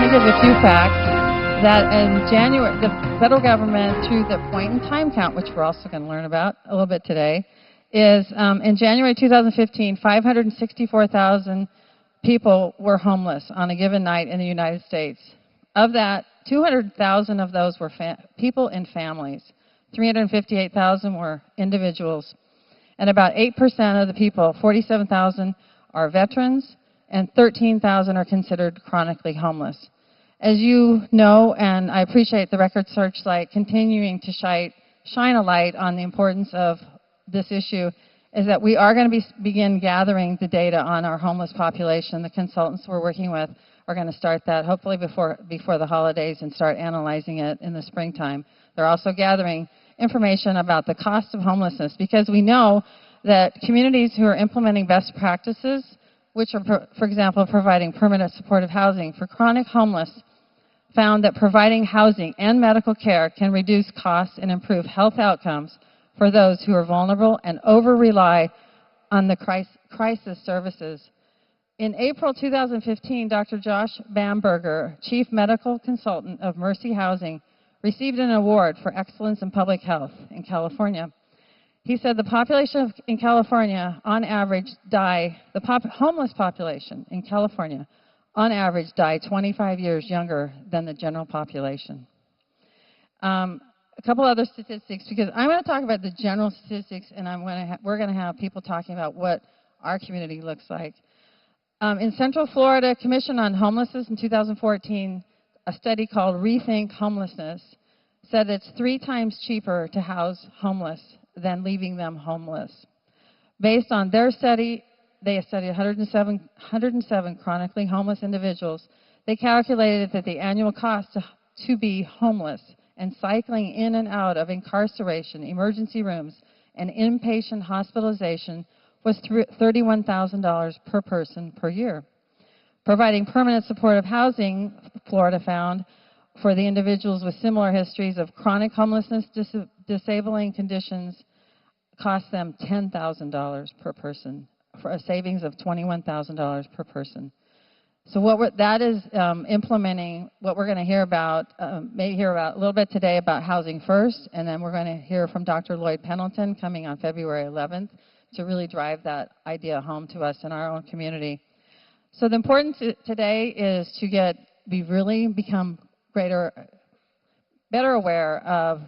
want to give a few facts that in January, the federal government, through the point in time count, which we're also going to learn about a little bit today, is in January 2015, 564,000 people were homeless on a given night in the United States. Of that, 200,000 of those were people in families. 358,000 were individuals. And about 8% of the people, 47,000, are veterans, and 13,000 are considered chronically homeless. As you know, and I appreciate the Record Searchlight continuing to shine a light on the importance of this issue, is that we are going to begin gathering the data on our homeless population. The consultants we're working with are going to start that hopefully before the holidays and start analyzing it in the springtime. They're also gathering information about the cost of homelessness, because we know that communities who are implementing best practices, which are, for example, providing permanent supportive housing for chronic homeless, found that providing housing and medical care can reduce costs and improve health outcomes for those who are vulnerable and over-rely on the crisis services. In April 2015, Dr. Josh Bamberger, Chief Medical Consultant of Mercy Housing, received an award for excellence in public health in California. He said the population in California, on average, homeless population in California, on average, die 25 years younger than the general population. A couple other statistics, because I'm going to talk about the general statistics, and we're going to have people talking about what our community looks like. In Central Florida Commission on Homelessness in 2014, a study called Rethink Homelessness said it's 3 times cheaper to house homeless than leaving them homeless. Based on their study, they studied 107 chronically homeless individuals. They calculated that the annual cost to be homeless and cycling in and out of incarceration, emergency rooms, and inpatient hospitalization was $31,000 per person per year. Providing permanent supportive housing, Florida found, for the individuals with similar histories of chronic homelessness, disabling conditions, cost them $10,000 per person, for a savings of $21,000 per person. So that is implementing what we're going to hear about, maybe hear about a little bit today about Housing First, and then we're going to hear from Dr. Lloyd Pendleton coming on February 11th to really drive that idea home to us in our own community. So the importance today is to become better aware of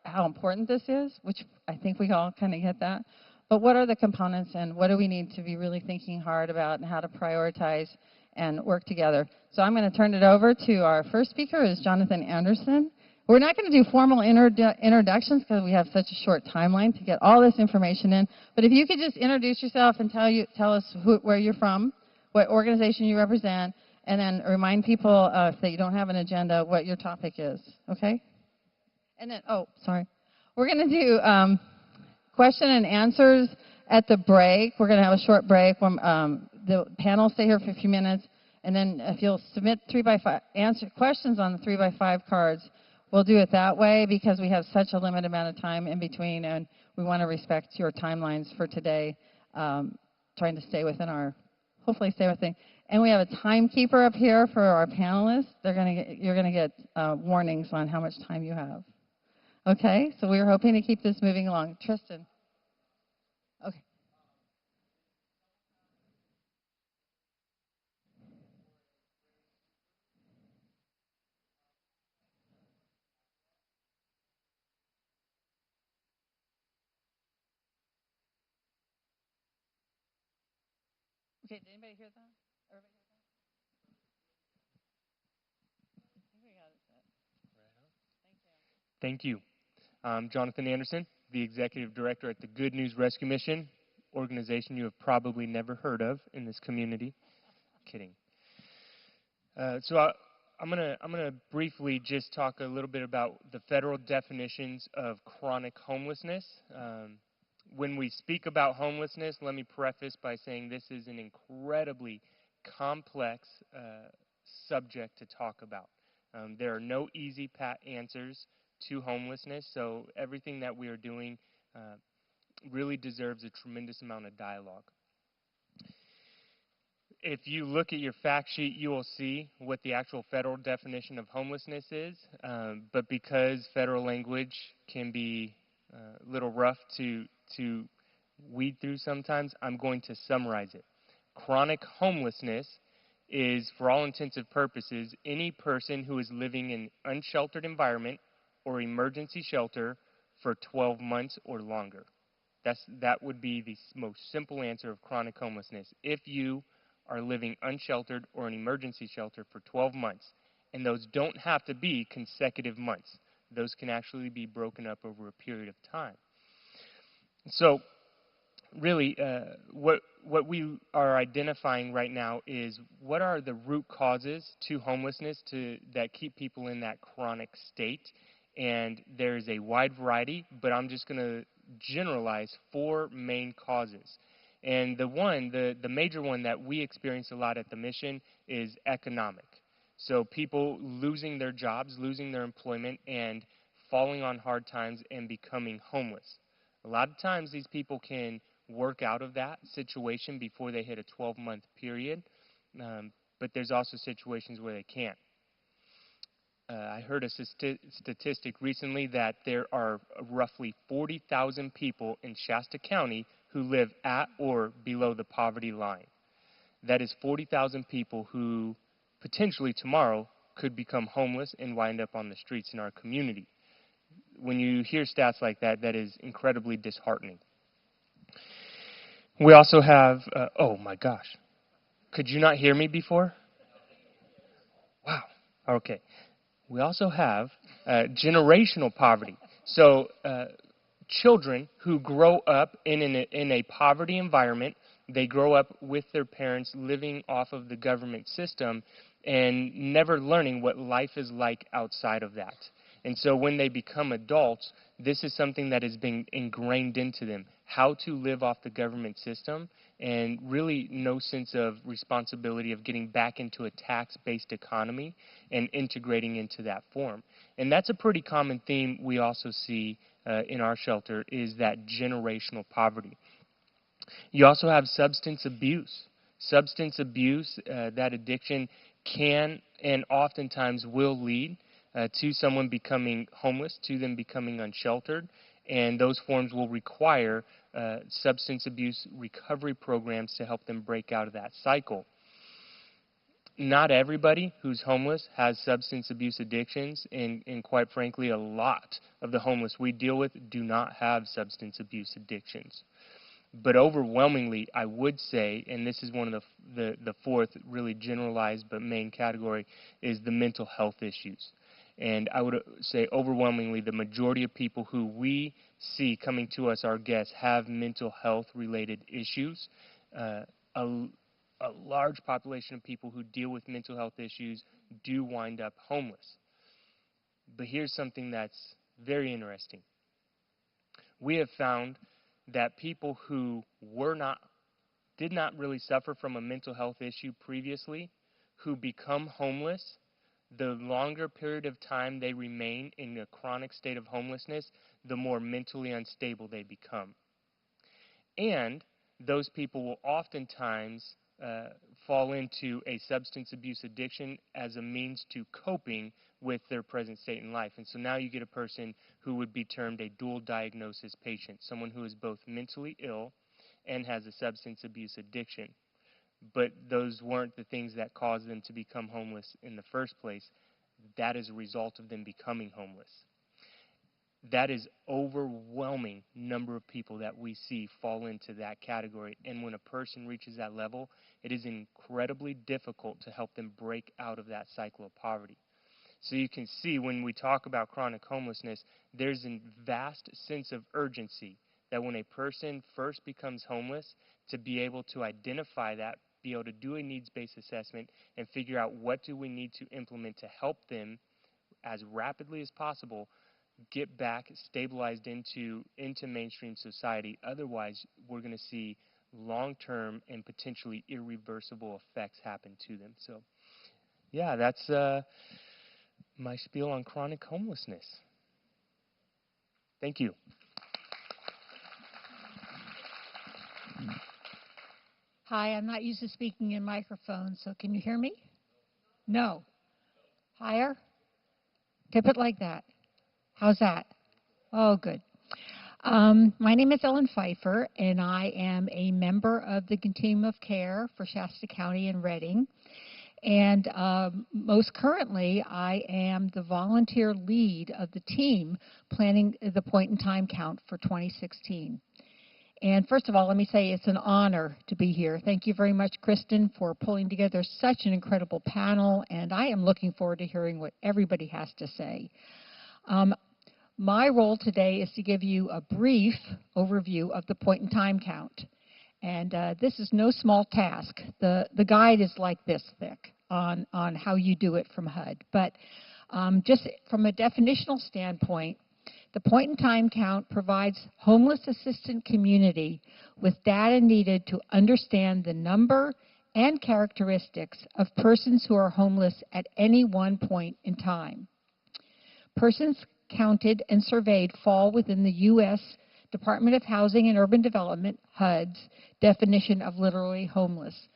how important this is, which I think we all kind of get that. But what are the components, and what do we need to be really thinking hard about, and how to prioritize and work together? So I'm going to turn it over to our first speaker, is Jonathan Anderson. We're not going to do formal introductions because we have such a short timeline to get all this information in. But if you could just introduce yourself and tell us where you're from, what organization you represent, and then remind people if they don't have an agenda what your topic is, okay? And then, we're going to do question and answers at the break. We're going to have a short break. The panel stay here for a few minutes, and then if you'll submit 3x5 questions on the 3x5 cards, we'll do it that way because we have such a limited amount of time in between, and we want to respect your timelines for today, trying to hopefully stay within. And we have a timekeeper up here for our panelists. You're going to get warnings on how much time you have. Okay, so we're hoping to keep this moving along. Tristan. Okay. Okay, did anybody hear that? Everybody hear that? I think we got it set. Thank you. I'm Jonathan Anderson, the Executive Director at the Good News Rescue Mission, organization you have probably never heard of in this community. Kidding. So I'm gonna briefly just talk a little bit about the federal definitions of chronic homelessness. When we speak about homelessness, let me preface by saying this is an incredibly complex subject to talk about. There are no easy answers to homelessness, so everything that we are doing really deserves a tremendous amount of dialogue. if you look at your fact sheet, you will see what the actual federal definition of homelessness is. But because federal language can be a little rough to weed through sometimes, I'm going to summarize it. Chronic homelessness is, for all intents and purposes, any person who is living in an unsheltered environment or emergency shelter for 12 months or longer. That would be the most simple answer of chronic homelessness. If you are living unsheltered or in emergency shelter for 12 months, and those don't have to be consecutive months. Those can actually be broken up over a period of time. So, really, what we are identifying right now is what are the root causes to homelessness that keep people in that chronic state. And there's a wide variety, but I'm just going to generalize 4 main causes. And the major one that we experience a lot at the mission is economic. So people losing their jobs, losing their employment, and falling on hard times and becoming homeless. A lot of times these people can work out of that situation before they hit a 12-month period, but there's also situations where they can't. I heard a statistic recently that there are roughly 40,000 people in Shasta County who live at or below the poverty line. That is 40,000 people who potentially tomorrow could become homeless and wind up on the streets in our community. When you hear stats like that, that is incredibly disheartening. We also have, oh my gosh, could you not hear me before? Wow, okay. We also have generational poverty. So children who grow up in a poverty environment, they grow up with their parents living off of the government system and never learning what life is like outside of that. And so when they become adults, this is something that has been ingrained into them, how to live off the government system, and really no sense of responsibility of getting back into a tax-based economy and integrating into that form. And that's a pretty common theme we also see in our shelter, is that generational poverty. You also have substance abuse. Substance abuse, that addiction can and oftentimes will lead to someone becoming homeless, to them becoming unsheltered, and those forms will require substance abuse recovery programs to help them break out of that cycle. Not everybody who's homeless has substance abuse addictions, and quite frankly, a lot of the homeless we deal with do not have substance abuse addictions. But overwhelmingly, I would say, and this is one of the 4th really generalized but main category, is the mental health issues. And I would say overwhelmingly the majority of people who we see coming to us, our guests, have mental health related issues. A large population of people who deal with mental health issues do wind up homeless. But here's something that's very interesting. We have found that people who did not really suffer from a mental health issue previously, who become homeless, the longer period of time they remain in a chronic state of homelessness, the more mentally unstable they become. And those people will oftentimes fall into a substance abuse addiction as a means to coping with their present state in life. And so now you get a person who would be termed a dual diagnosis patient, someone who is both mentally ill and has a substance abuse addiction. But those weren't the things that caused them to become homeless in the first place. That is a result of them becoming homeless. That is overwhelming number of people that we see fall into that category. And when a person reaches that level, it is incredibly difficult to help them break out of that cycle of poverty. So you can see when we talk about chronic homelessness, there's a vast sense of urgency that when a person first becomes homeless, to be able to identify that, be able to do a needs-based assessment, and figure out what do we need to implement to help them as rapidly as possible get back stabilized into mainstream society. Otherwise, we're going to see long-term and potentially irreversible effects happen to them. So, yeah, that's my spiel on chronic homelessness. Thank you. Hi, I'm not used to speaking in microphones, so can you hear me? No. Higher? Tip it like that. How's that? Oh, good. My name is Ellen Pfeiffer, and I am a member of the Continuum of Care for Shasta County and Reading. And most currently, I am the volunteer lead of the team planning the point-in-time count for 2016. And first of all, let me say it's an honor to be here. Thank you very much, Kristen, for pulling together such an incredible panel, and I am looking forward to hearing what everybody has to say. My role today is to give you a brief overview of the point-in-time count. And this is no small task. The guide is like this thick on how you do it from HUD. But just from a definitional standpoint, the point-in-time count provides homeless assistant community with data needed to understand the number and characteristics of persons who are homeless at any one point in time. Persons counted and surveyed fall within the U.S. Department of Housing and Urban Development, HUD's, definition of literally homeless.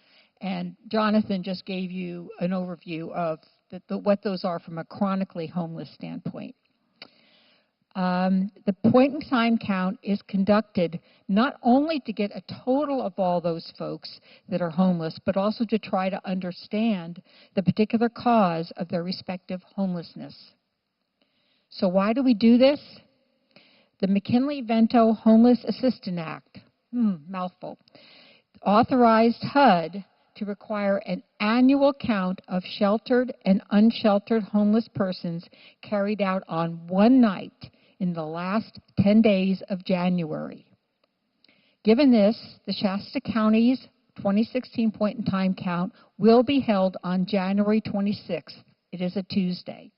And Jonathan just gave you an overview of what those are from a chronically homeless standpoint. The point-in-time count is conducted not only to get a total of all those folks that are homeless, but also to try to understand the particular cause of their respective homelessness. So why do we do this? The McKinley-Vento Homeless Assistance Act, mouthful, authorized HUD to require an annual count of sheltered and unsheltered homeless persons carried out on one night in the last 10 days of January. Given this, the Shasta County's 2016 point-in-time count will be held on January 26th. It is a Tuesday.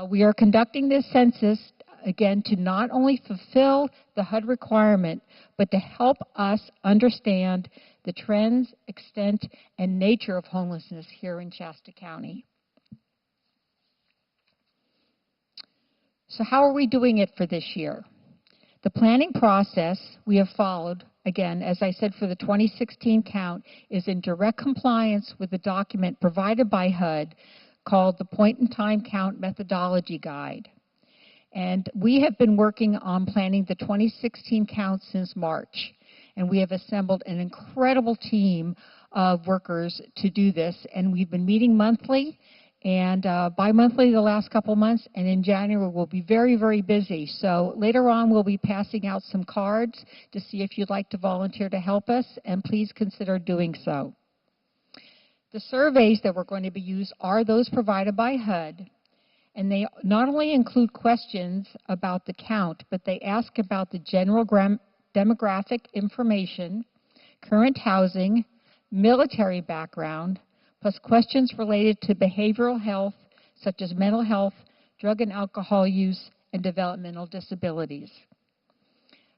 We are conducting this census, again, to not only fulfill the HUD requirement, but to help us understand the trends, extent, and nature of homelessness here in Shasta County. So how are we doing it for this year? The planning process we have followed, again, as I said, for the 2016 count, is in direct compliance with the document provided by HUD called the Point-in-Time Count Methodology Guide. And we have been working on planning the 2016 count since March. And we have assembled an incredible team of workers to do this. And we've been meeting monthly and bi-monthly the last couple months. And in January, we'll be very, very busy. So later on, we'll be passing out some cards to see if you'd like to volunteer to help us. And please consider doing so. The surveys that we're going to be used are those provided by HUD. And they not only include questions about the count, but they ask about the general demographic information, current housing, military background, plus questions related to behavioral health, such as mental health, drug and alcohol use, and developmental disabilities.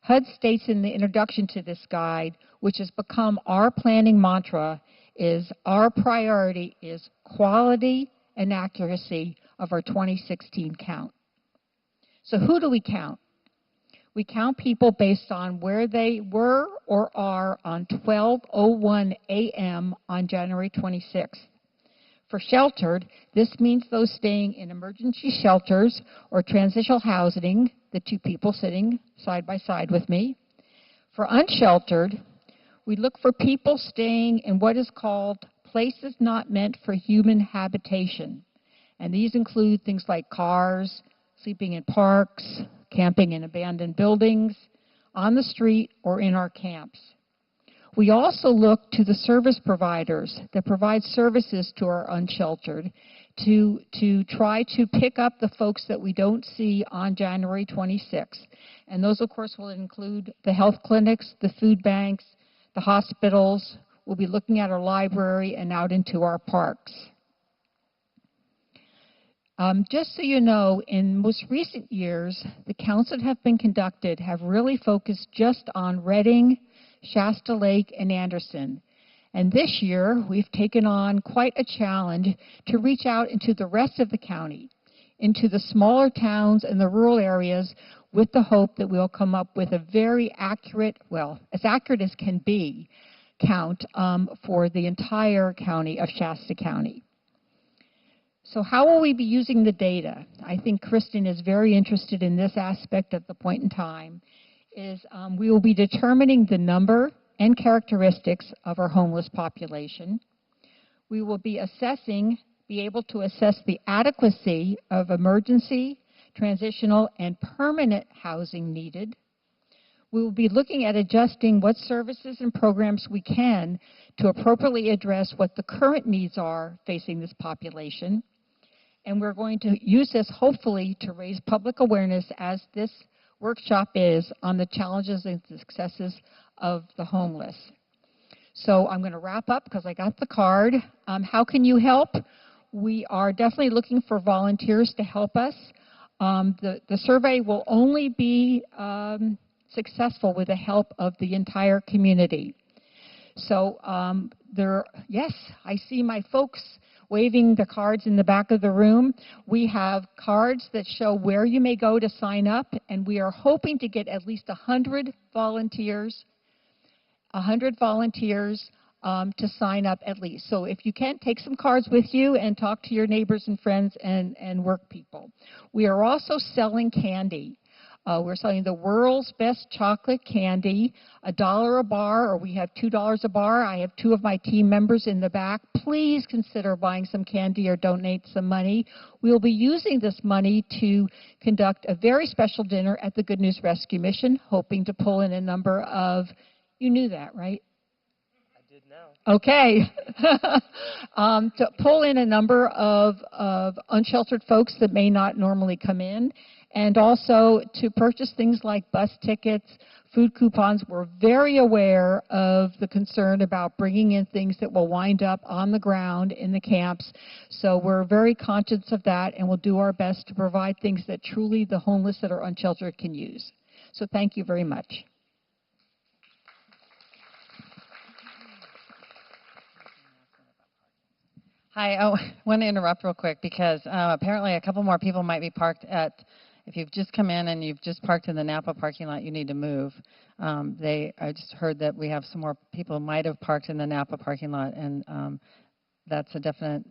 HUD states in the introduction to this guide, which has become our planning mantra, is our priority is quality and accuracy of our 2016 count. So who do we count? We count people based on where they were or are on 12:01 a.m. on January 26th. For sheltered, this means those staying in emergency shelters or transitional housing, the two people sitting side by side with me. For unsheltered, we look for people staying in what is called places not meant for human habitation. And these include things like cars, sleeping in parks, camping in abandoned buildings, on the street, or in our camps. We also look to the service providers that provide services to our unsheltered to try to pick up the folks that we don't see on January 26th. And those, of course, will include the health clinics, the food banks, the hospitals. We'll be looking at our library and out into our parks. Just so you know, in most recent years, the counts that have been conducted have really focused just on Reading, Shasta Lake, and Anderson. And this year, we've taken on quite a challenge to reach out into the rest of the county, into the smaller towns and the rural areas, with the hope that we'll come up with a very accurate, well, as accurate as can be, count for the entire county of Shasta County. So how will we be using the data? I think Kristen is very interested in this aspect at the point in time, is we will be determining the number and characteristics of our homeless population. We will be able to assess the adequacy of emergency, transitional, and permanent housing needed. We will be looking at adjusting what services and programs we can to appropriately address what the current needs are facing this population. And we're going to use this hopefully to raise public awareness, as this workshop is, on the challenges and successes of the homeless. So I'm going to wrap up because I got the card. How can you help? We are definitely looking for volunteers to help us. The survey will only be successful with the help of the entire community. So yes, I see my folks waving the cards in the back of the room. We have cards that show where you may go to sign up, and we are hoping to get at least 100 volunteers to sign up at least. So if you can, take some cards with you and talk to your neighbors and friends and work people. We are also selling candy. We're selling the world's best chocolate candy, $1 a bar, or we have $2 a bar. I have 2 of my team members in the back. Please consider buying some candy or donate some money. We'll be using this money to conduct a very special dinner at the Good News Rescue Mission, hoping to pull in a number of, you knew that, right? I did now. Okay. To pull in a number of unsheltered folks that may not normally come in, and also to purchase things like bus tickets, food coupons. We're very aware of the concern about bringing in things that will wind up on the ground in the camps. So we're very conscious of that, and we'll do our best to provide things that truly the homeless that are unsheltered can use. So thank you very much. Hi, I want to interrupt real quick because apparently a couple more people might be parked at, if you've just come in and you've just parked in the Napa parking lot, you need to move. I just heard that we have some more people who might have parked in the Napa parking lot, and that's a definite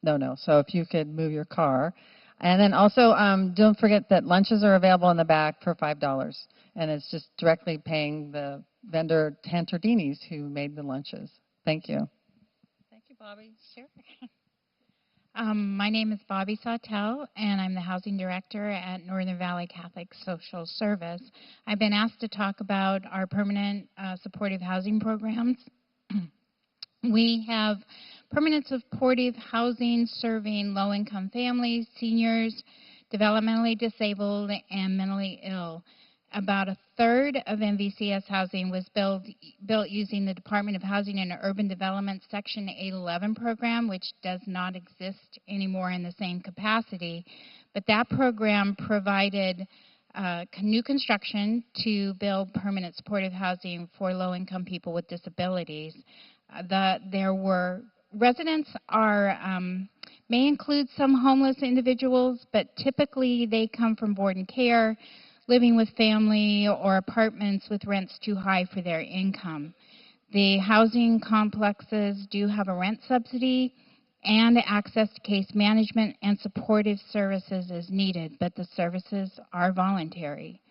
no-no. So if you could move your car. And then also, don't forget that lunches are available in the back for $5, and it's just directly paying the vendor Tantardinis who made the lunches. Thank you. Bobby. Sure. My name is Bobby Sawtelle, and I'm the Housing Director at Northern Valley Catholic Social Service. I've been asked to talk about our permanent supportive housing programs. We have permanent supportive housing serving low-income families, seniors, developmentally disabled, and mentally ill. About a third of NVCS housing was built using the Department of Housing and Urban Development Section 811 program, which does not exist anymore in the same capacity. But that program provided new construction to build permanent supportive housing for low-income people with disabilities. Residents may include some homeless individuals, but typically they come from board and care, living with family, or apartments with rents too high for their income. The housing complexes do have a rent subsidy and access to case management and supportive services is needed, but the services are voluntary.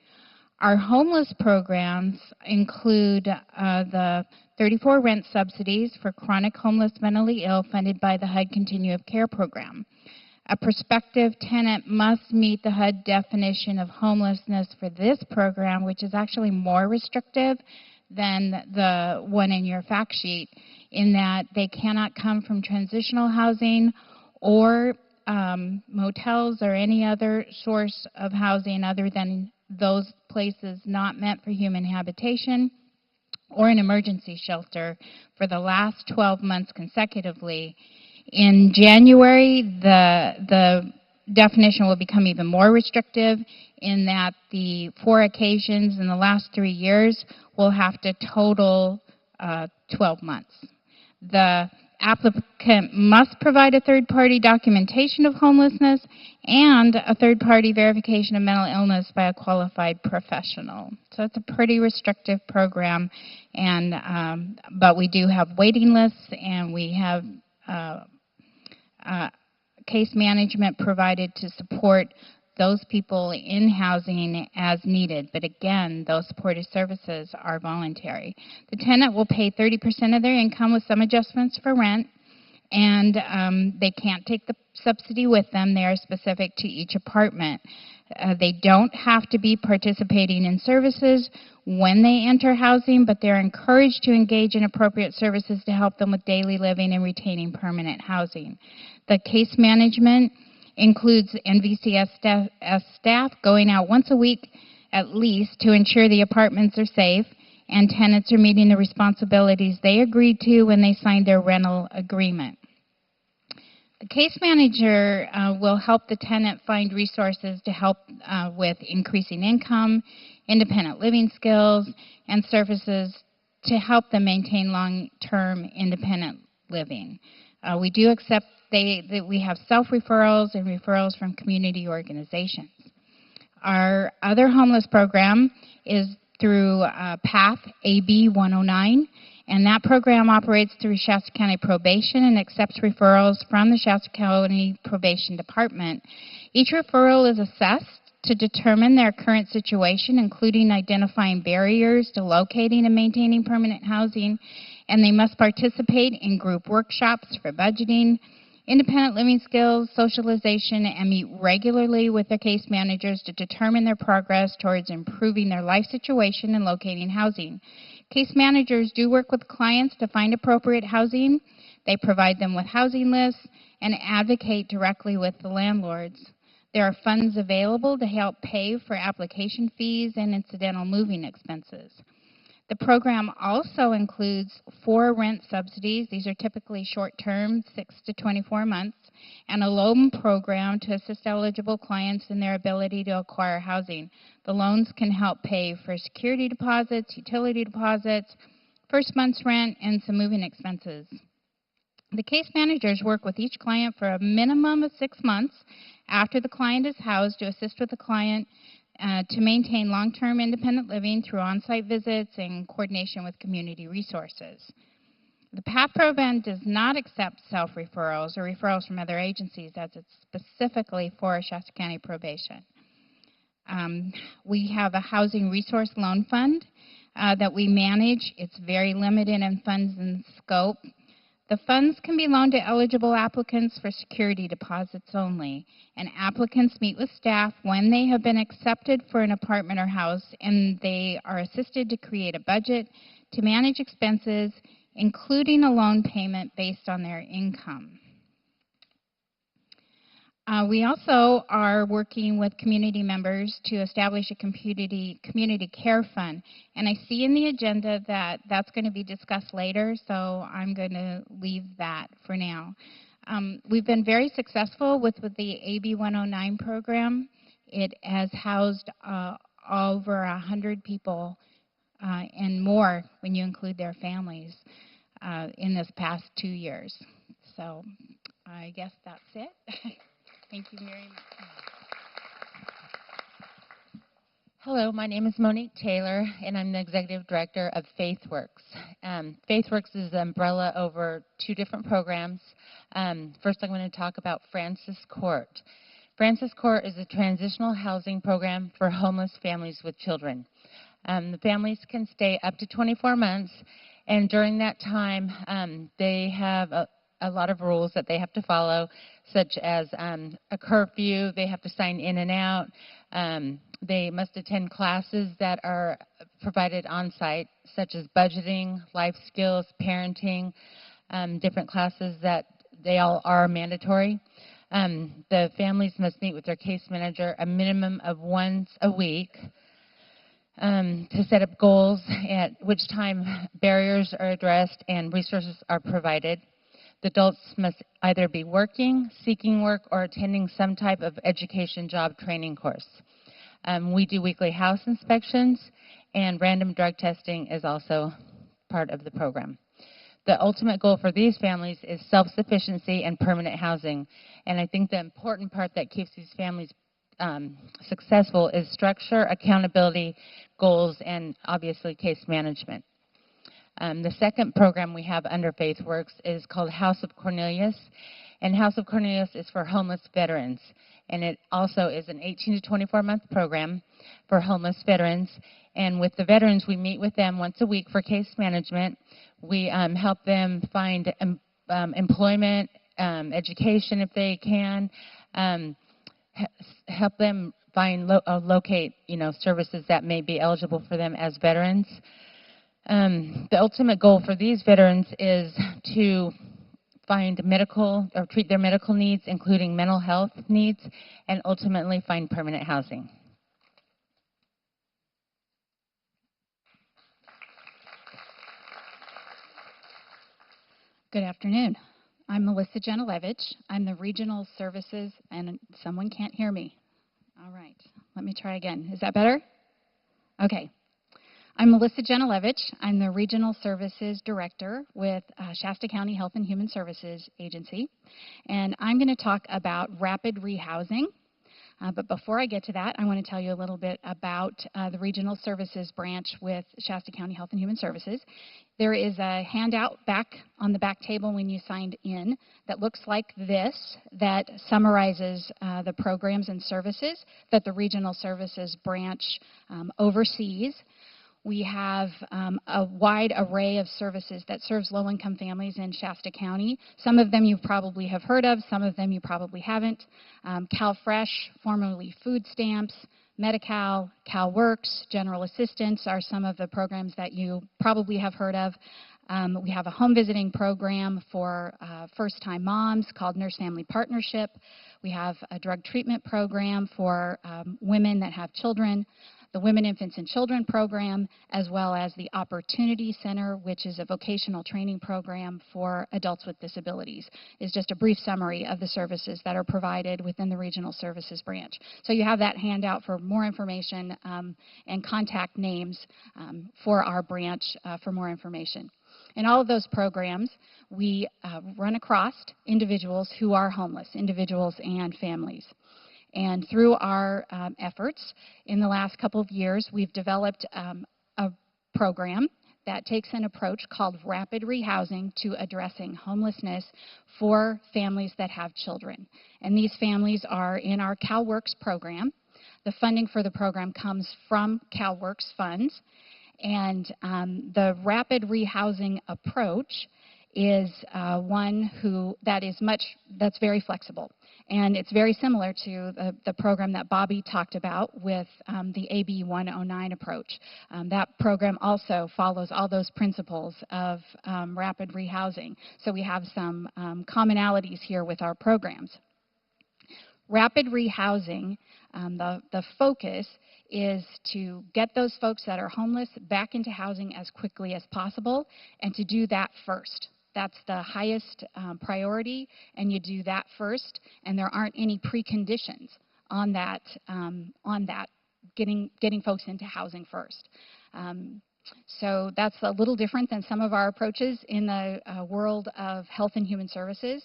Our homeless programs include the 34 rent subsidies for chronic homeless mentally ill funded by the HUD Continuum of Care program. A prospective tenant must meet the HUD definition of homelessness for this program, which is actually more restrictive than the one in your fact sheet, in that they cannot come from transitional housing or motels or any other source of housing other than those places not meant for human habitation, or an emergency shelter for the last 12 months consecutively. In January, the definition will become even more restrictive, in that the 4 occasions in the last 3 years will have to total 12 months. The applicant must provide a third-party documentation of homelessness and a third-party verification of mental illness by a qualified professional. So it's a pretty restrictive program, and but we do have waiting lists, and we have case management provided to support those people in housing as needed. But again, those supportive services are voluntary. The tenant will pay 30% of their income with some adjustments for rent, and they can't take the subsidy with them. They are specific to each apartment. They don't have to be participating in services when they enter housing, but they're encouraged to engage in appropriate services to help them with daily living and retaining permanent housing. The case management includes NVCS staff going out once a week at least to ensure the apartments are safe and tenants are meeting the responsibilities they agreed to when they signed their rental agreement. The case manager will help the tenant find resources to help with increasing income, independent living skills, and services to help them maintain long-term independent living. We do accept that we have self-referrals and referrals from community organizations. Our other homeless program is through PATH AB 109, and that program operates through Shasta County Probation and accepts referrals from the Shasta County Probation Department. Each referral is assessed to determine their current situation, including identifying barriers to locating and maintaining permanent housing, and they must participate in group workshops for budgeting, independent living skills, socialization, and meet regularly with their case managers to determine their progress towards improving their life situation and locating housing. Case managers do work with clients to find appropriate housing. They provide them with housing lists and advocate directly with the landlords. There are funds available to help pay for application fees and incidental moving expenses. The program also includes 4 rent subsidies. These are typically short-term, 6 to 24 months, and a loan program to assist eligible clients in their ability to acquire housing. The loans can help pay for security deposits, utility deposits, first month's rent, and some moving expenses. The case managers work with each client for a minimum of 6 months after the client is housed to assist with the client to maintain long-term independent living through on-site visits and coordination with community resources. The PATH program does not accept self-referrals or referrals from other agencies, as it's specifically for Shasta County Probation. We have a housing resource loan fund that we manage. It's very limited in funds and scope. The funds can be loaned to eligible applicants for security deposits only, and applicants meet with staff when they have been accepted for an apartment or house, and they are assisted to create a budget to manage expenses, including a loan payment based on their income. We also are working with community members to establish a community care fund. And I see in the agenda that that's going to be discussed later, so I'm going to leave that for now. We've been very successful with the AB 109 program. It has housed over 100 people and more when you include their families in this past 2 years. So I guess that's it. Thank you very much. Hello, my name is Monique Taylor, and I'm the Executive Director of FaithWorks. FaithWorks is the umbrella over 2 different programs. First, I'm going to talk about Francis Court. Francis Court is a transitional housing program for homeless families with children. The families can stay up to 24 months, and during that time, they have a lot of rules that they have to follow, such as a curfew. They have to sign in and out. They must attend classes that are provided on site, such as budgeting, life skills, parenting, different classes that they all are mandatory. The families must meet with their case manager a minimum of once a week to set up goals, at which time barriers are addressed and resources are provided. The adults must either be working, seeking work, or attending some type of education job training course. We do weekly house inspections, and random drug testing is also part of the program. The ultimate goal for these families is self-sufficiency and permanent housing. And I think the important part that keeps these families successful is structure, accountability, goals, and obviously case management. The second program we have under FaithWorks is called House of Cornelius. And House of Cornelius is for homeless veterans. And it also is an 18 to 24-month program for homeless veterans. And with the veterans, we meet with them once a week for case management. We help them find employment, education if they can, help them find, locate, services that may be eligible for them as veterans. The ultimate goal for these veterans is to find medical or treat their medical needs, including mental health needs, and ultimately find permanent housing. Good afternoon. I'm Melissa Janilevich. I'm the Regional Services, and someone can't hear me. All right, let me try again. Is that better? Okay. I'm Melissa Janilevich. I'm the Regional Services Director with Shasta County Health and Human Services Agency, and I'm going to talk about rapid rehousing. But before I get to that, I want to tell you a little bit about the Regional Services Branch with Shasta County Health and Human Services. There is a handout back on the back table when you signed in that looks like this, that summarizes the programs and services that the Regional Services Branch oversees. We have a wide array of services that serves low-income families in Shasta County. Some of them you probably have heard of, some of them you probably haven't. CalFresh, formerly Food Stamps, Medi-Cal, CalWorks, General Assistance are some of the programs that you probably have heard of. We have a home visiting program for first-time moms called Nurse Family Partnership. We have a drug treatment program for women that have children, the Women, Infants, and Children program, as well as the Opportunity Center, which is a vocational training program for adults with disabilities. It's just a brief summary of the services that are provided within the Regional Services Branch. So you have that handout for more information and contact names for our branch for more information. In all of those programs, we run across individuals who are homeless, individuals and families. And through our efforts in the last couple of years, we've developed a program that takes an approach called rapid rehousing to addressing homelessness for families that have children. And these families are in our CalWorks program. The funding for the program comes from CalWorks funds. And the rapid rehousing approach is one that's very flexible. And it's very similar to the program that Bobby talked about with the AB 109 approach. That program also follows all those principles of rapid rehousing. So we have some commonalities here with our programs. Rapid rehousing, the focus is to get those folks that are homeless back into housing as quickly as possible, and to do that first. That's the highest priority, and you do that first, and there aren't any preconditions on that, getting folks into housing first. So that's a little different than some of our approaches in the world of health and human services.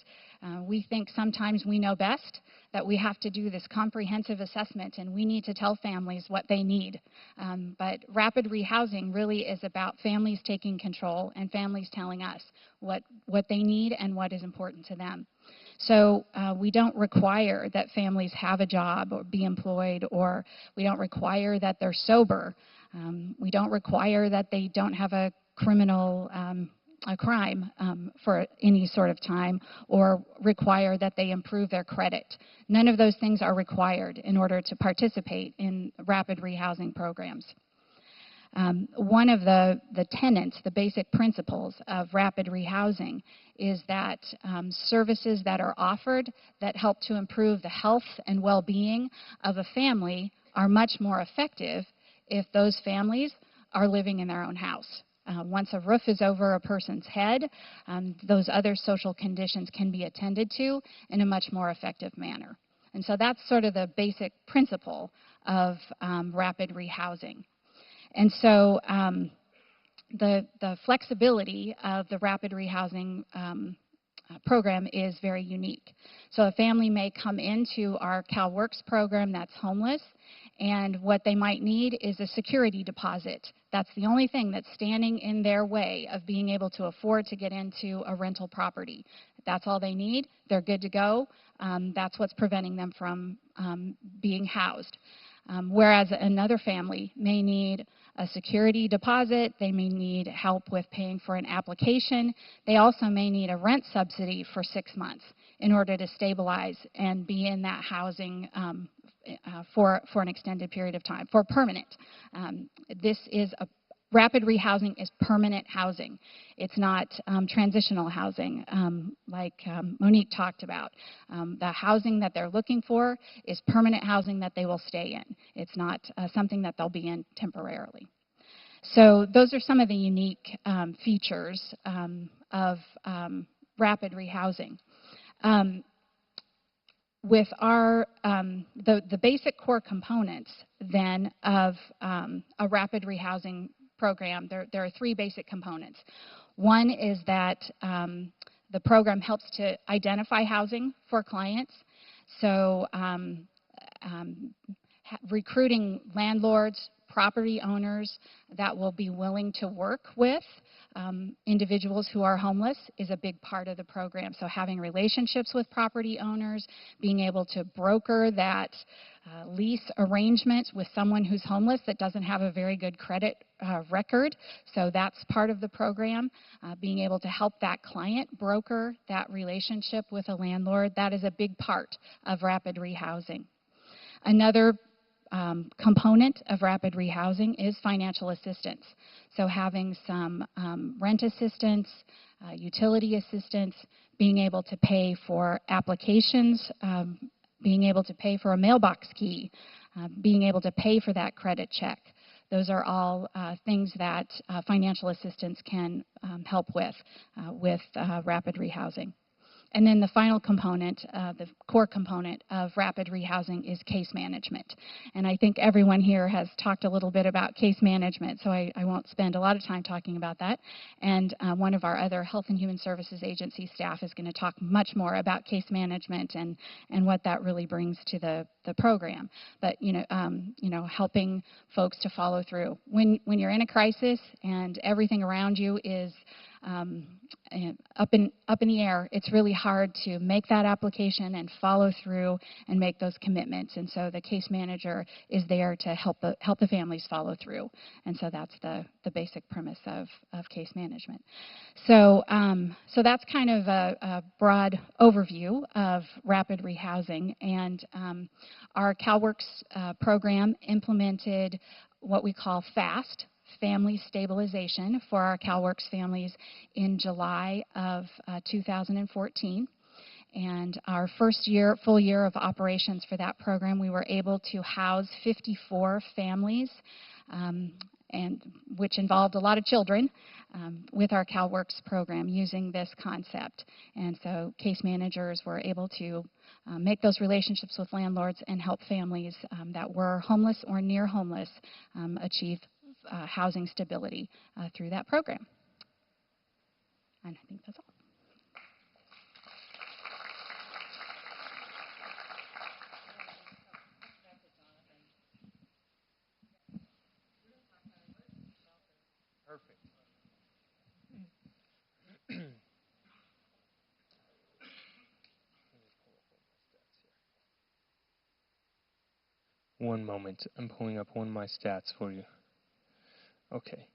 We think sometimes we know best, that we have to do this comprehensive assessment and we need to tell families what they need. But rapid rehousing really is about families taking control and families telling us what they need and what is important to them. So we don't require that families have a job or be employed, or we don't require that they're sober. We don't require that they don't have a criminal a crime for any sort of time, or require that they improve their credit. None of those things are required in order to participate in rapid rehousing programs. One of the tenets, the basic principles of rapid rehousing is that services that are offered that help to improve the health and well-being of a family are much more effective if those families are living in their own house. Once a roof is over a person's head, those other social conditions can be attended to in a much more effective manner. And so that's sort of the basic principle of rapid rehousing. And so the flexibility of the rapid rehousing program is very unique. So a family may come into our CalWorks program that's homeless, and what they might need is a security deposit. That's the only thing that's standing in their way of being able to afford to get into a rental property. That's all they need. They're good to go. That's what's preventing them from being housed. Whereas another family may need a security deposit, they may need help with paying for an application, they also may need a rent subsidy for 6 months in order to stabilize and be in that housing for an extended period of time, for permanent. Rapid rehousing is permanent housing. It's not transitional housing like Monique talked about. The housing that they're looking for is permanent housing that they will stay in. It's not something that they'll be in temporarily. So those are some of the unique features of rapid rehousing. With our, the basic core components then of a rapid rehousing program, there are 3 basic components. One is that the program helps to identify housing for clients. So recruiting landlords, property owners that will be willing to work with individuals who are homeless is a big part of the program. So having relationships with property owners, being able to broker that lease arrangement with someone who's homeless that doesn't have a very good credit record. So that's part of the program. Being able to help that client broker that relationship with a landlord, that is a big part of rapid rehousing. Another component of rapid rehousing is financial assistance. So having some rent assistance, utility assistance, being able to pay for applications, being able to pay for a mailbox key, being able to pay for that credit check. Those are all things that financial assistance can help with rapid rehousing. And then the final component, the core component of rapid rehousing is case management. And I think everyone here has talked a little bit about case management, so I won't spend a lot of time talking about that. And one of our other Health and Human Services Agency staff is going to talk much more about case management and what that really brings to the program. But helping folks to follow through. When you're in a crisis and everything around you is up in the air, it's really hard to make that application and follow through and make those commitments. And so the case manager is there to help the families follow through. And so that's the basic premise of case management. So so that's kind of a broad overview of rapid rehousing. And our CalWorks program implemented what we call FAST, Family Stabilization, for our CalWorks families in July of 2014. And our first full year of operations for that program, we were able to house 54 families, and which involved a lot of children, with our CalWorks program using this concept. And so case managers were able to make those relationships with landlords and help families that were homeless or near homeless achieve housing stability through that program. And I think that's all. Perfect. One moment. I'm pulling up one of my stats for you. Okay.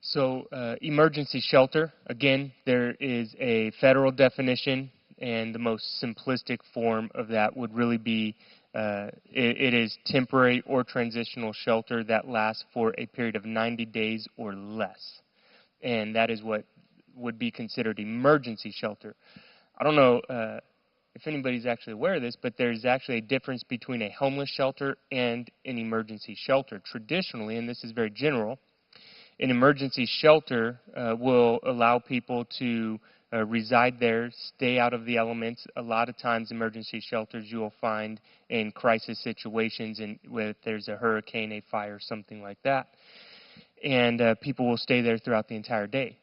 So emergency shelter, again, there is a federal definition, and the most simplistic form of that would really be it is temporary or transitional shelter that lasts for a period of 90 days or less. And that is what would be considered emergency shelter. I don't know if anybody's actually aware of this, but there's actually a difference between a homeless shelter and an emergency shelter. Traditionally, and this is very general, an emergency shelter will allow people to reside there, stay out of the elements. A lot of times emergency shelters you will find in crisis situations, and if there's a hurricane, a fire, something like that. and people will stay there throughout the entire day.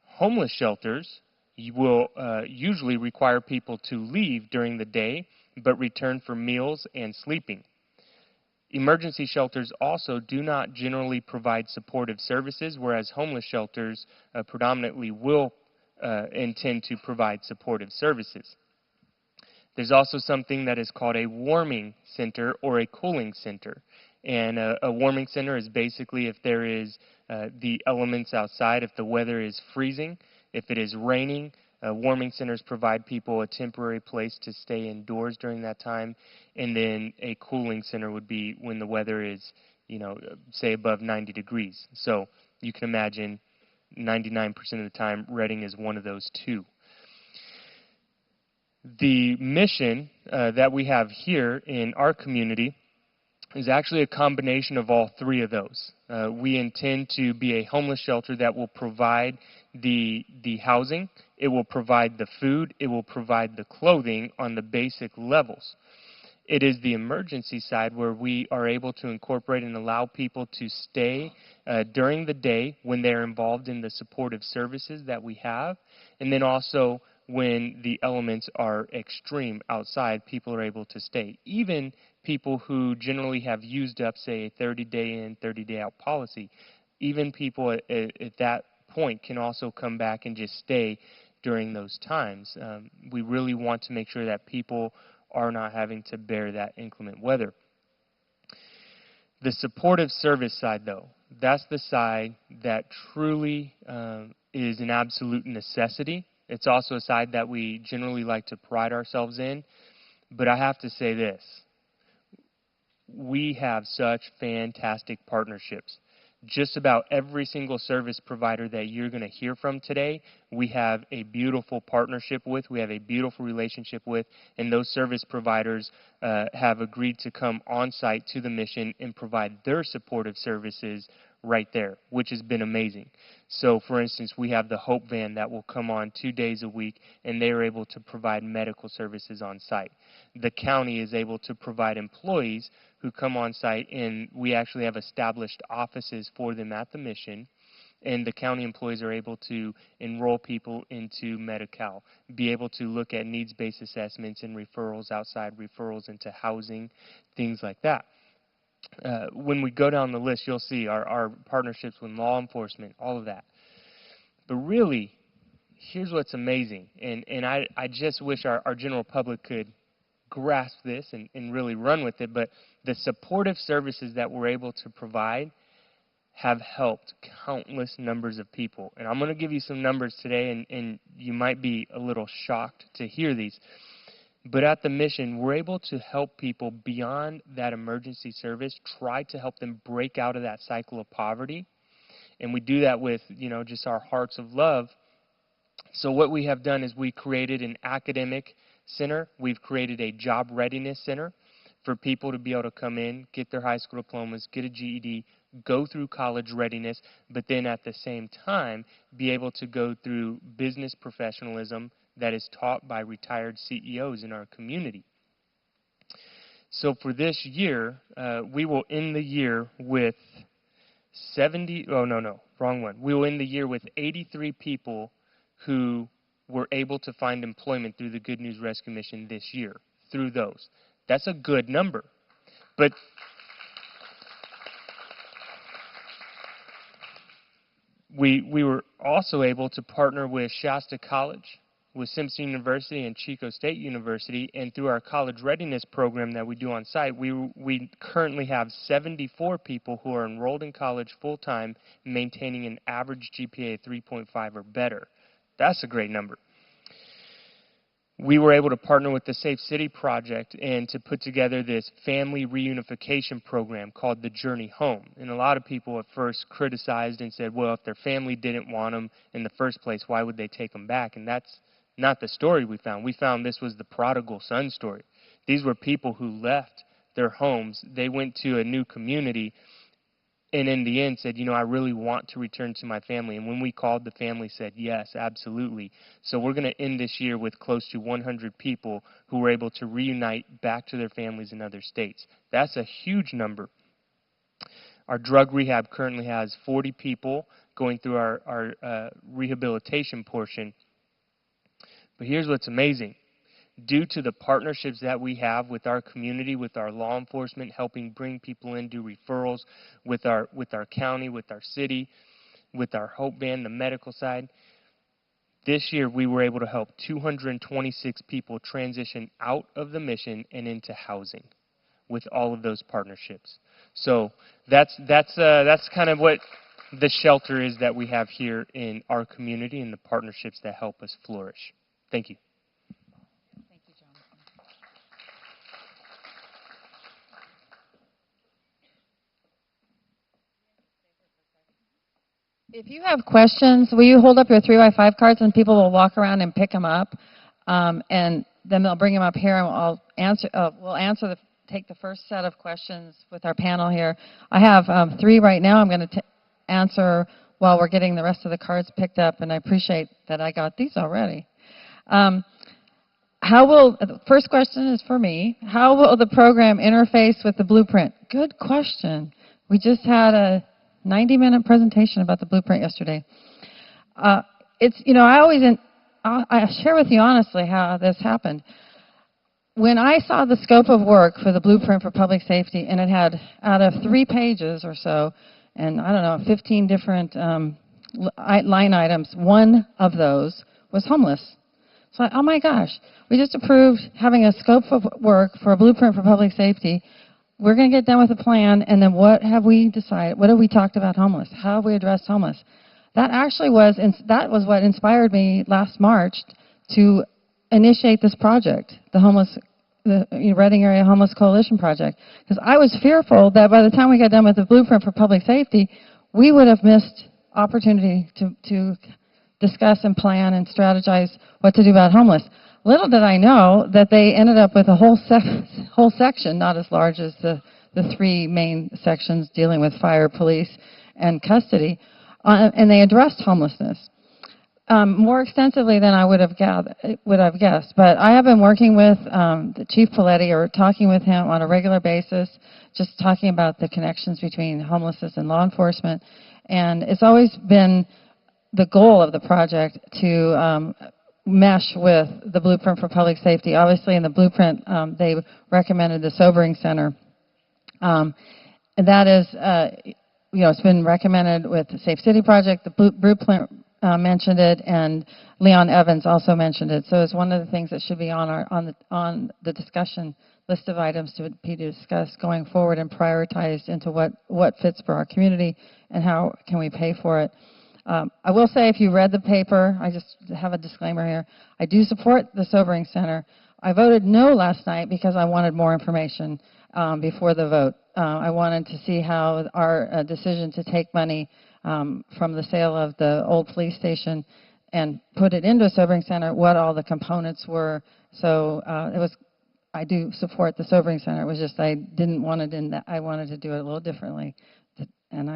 Homeless shelters will usually require people to leave during the day, but return for meals and sleeping. Emergency shelters also do not generally provide supportive services, whereas homeless shelters predominantly will intend to provide supportive services. There's also something that is called a warming center or a cooling center. And a warming center is basically if there is the elements outside, if the weather is freezing, if it is raining. Warming centers provide people a temporary place to stay indoors during that time. And then a cooling center would be when the weather is, say above 90 degrees. So you can imagine 99% of the time Reading is one of those two. The mission that we have here in our community is actually a combination of all three of those. We intend to be a homeless shelter that will provide the housing, it will provide the food, it will provide the clothing on the basic levels. It is the emergency side where we are able to incorporate and allow people to stay during the day when they're involved in the supportive services that we have, and then also when the elements are extreme outside, people are able to stay. Even people who generally have used up, say, a 30-day in, 30-day out policy, even people at that point can also come back and just stay during those times. We really want to make sure that people are not having to bear that inclement weather. The supportive service side, though, that's the side that truly is an absolute necessity. It's also a side that we generally like to pride ourselves in. But I have to say this. We have such fantastic partnerships. Just about every single service provider that you're going to hear from today, we have a beautiful partnership with, we have a beautiful relationship with, and those service providers have agreed to come on site to the mission and provide their supportive services right there, which has been amazing. So, for instance, we have the Hope Van that will come on 2 days a week, and they are able to provide medical services on site. The county is able to provide employees who come on site, and we actually have established offices for them at the mission, and the county employees are able to enroll people into Medi-Cal, be able to look at needs-based assessments and referrals outside, referrals into housing, things like that. When we go down the list, you'll see our partnerships with law enforcement, all of that. But really, here's what's amazing, and I just wish our general public could grasp this and really run with it, but the supportive services that we're able to provide have helped countless numbers of people. And I'm going to give you some numbers today, and you might be a little shocked to hear these. But at the mission, we're able to help people beyond that emergency service, try to help them break out of that cycle of poverty. And we do that with, just our hearts of love. So what we have done is we created an academic center. We've created a job readiness center for people to be able to come in, get their high school diplomas, get a GED, go through college readiness, but then at the same time be able to go through business professionalism that is taught by retired CEOs in our community. So for this year, we will end the year with we will end the year with 83 people who were able to find employment through the Good News Rescue Mission this year, through those. That's a good number. But we were also able to partner with Shasta College, with Simpson University and Chico State University, and through our college readiness program that we do on site, we currently have 74 people who are enrolled in college full-time, maintaining an average GPA of 3.5 or better. That's a great number. We were able to partner with the Safe City Project and to put together this family reunification program called The Journey Home. And a lot of people at first criticized and said, well, if their family didn't want them in the first place, why would they take them back? And that's not the story we found. We found this was the prodigal son story. These were people who left their homes. They went to a new community and in the end said, I really want to return to my family. And when we called, the family said, yes, absolutely. So we're going to end this year with close to 100 people who were able to reunite back to their families in other states. That's a huge number. Our drug rehab currently has 40 people going through our rehabilitation portion. But here's what's amazing. Due to the partnerships that we have with our community, with our law enforcement, helping bring people in, do referrals with our county, with our city, with our Hope Band, the medical side, this year we were able to help 226 people transition out of the mission and into housing with all of those partnerships. So that's kind of what the shelter is that we have here in our community and the partnerships that help us flourish. Thank you. Thank you, Jonathan. If you have questions, will you hold up your 3x5 cards and people will walk around and pick them up, and then they'll bring them up here and we'll take the first set of questions with our panel here. I have 3 right now. I'm going to answer while we're getting the rest of the cards picked up, and I appreciate that I got these already. The first question is for me. How will the program interface with the blueprint? Good question. We just had a 90-minute presentation about the blueprint yesterday. I'll share with you honestly how this happened. When I saw the scope of work for the blueprint for public safety, and it had, out of 3 pages or so, and I don't know, 15 different line items, one of those was homeless. So, oh my gosh, we just approved having a scope of work for a blueprint for public safety. We're going to get done with the plan, and then what have we decided? What have we talked about homeless? How have we addressed homeless? That was what inspired me last March to initiate this project, the Reading Area Homeless Coalition Project, because I was fearful that by the time we got done with the blueprint for public safety, we would have missed opportunity to discuss and plan and strategize what to do about homeless. Little did I know that they ended up with a whole section, not as large as the 3 main sections dealing with fire, police, and custody, and they addressed homelessness more extensively than I would have guessed. But I have been working with the Chief Paletti, or talking with him on a regular basis, just talking about the connections between homelessness and law enforcement. And it's always been the goal of the project to mesh with the Blueprint for Public Safety. Obviously, in the Blueprint, they recommended the Sobering Center. And that is, it's been recommended with the Safe City Project. The Blueprint mentioned it, and Leon Evans also mentioned it. So it's one of the things that should be on the discussion list of items to be discussed going forward and prioritized into what fits for our community and how can we pay for it. I will say, if you read the paper, I just have a disclaimer here, I do support the Sobering Center. I voted no last night because I wanted more information before the vote. I wanted to see how our decision to take money from the sale of the old police station and put it into a Sobering Center, what all the components were. So I do support the Sobering Center. It was just I didn't want it in that. I wanted to do it a little differently. And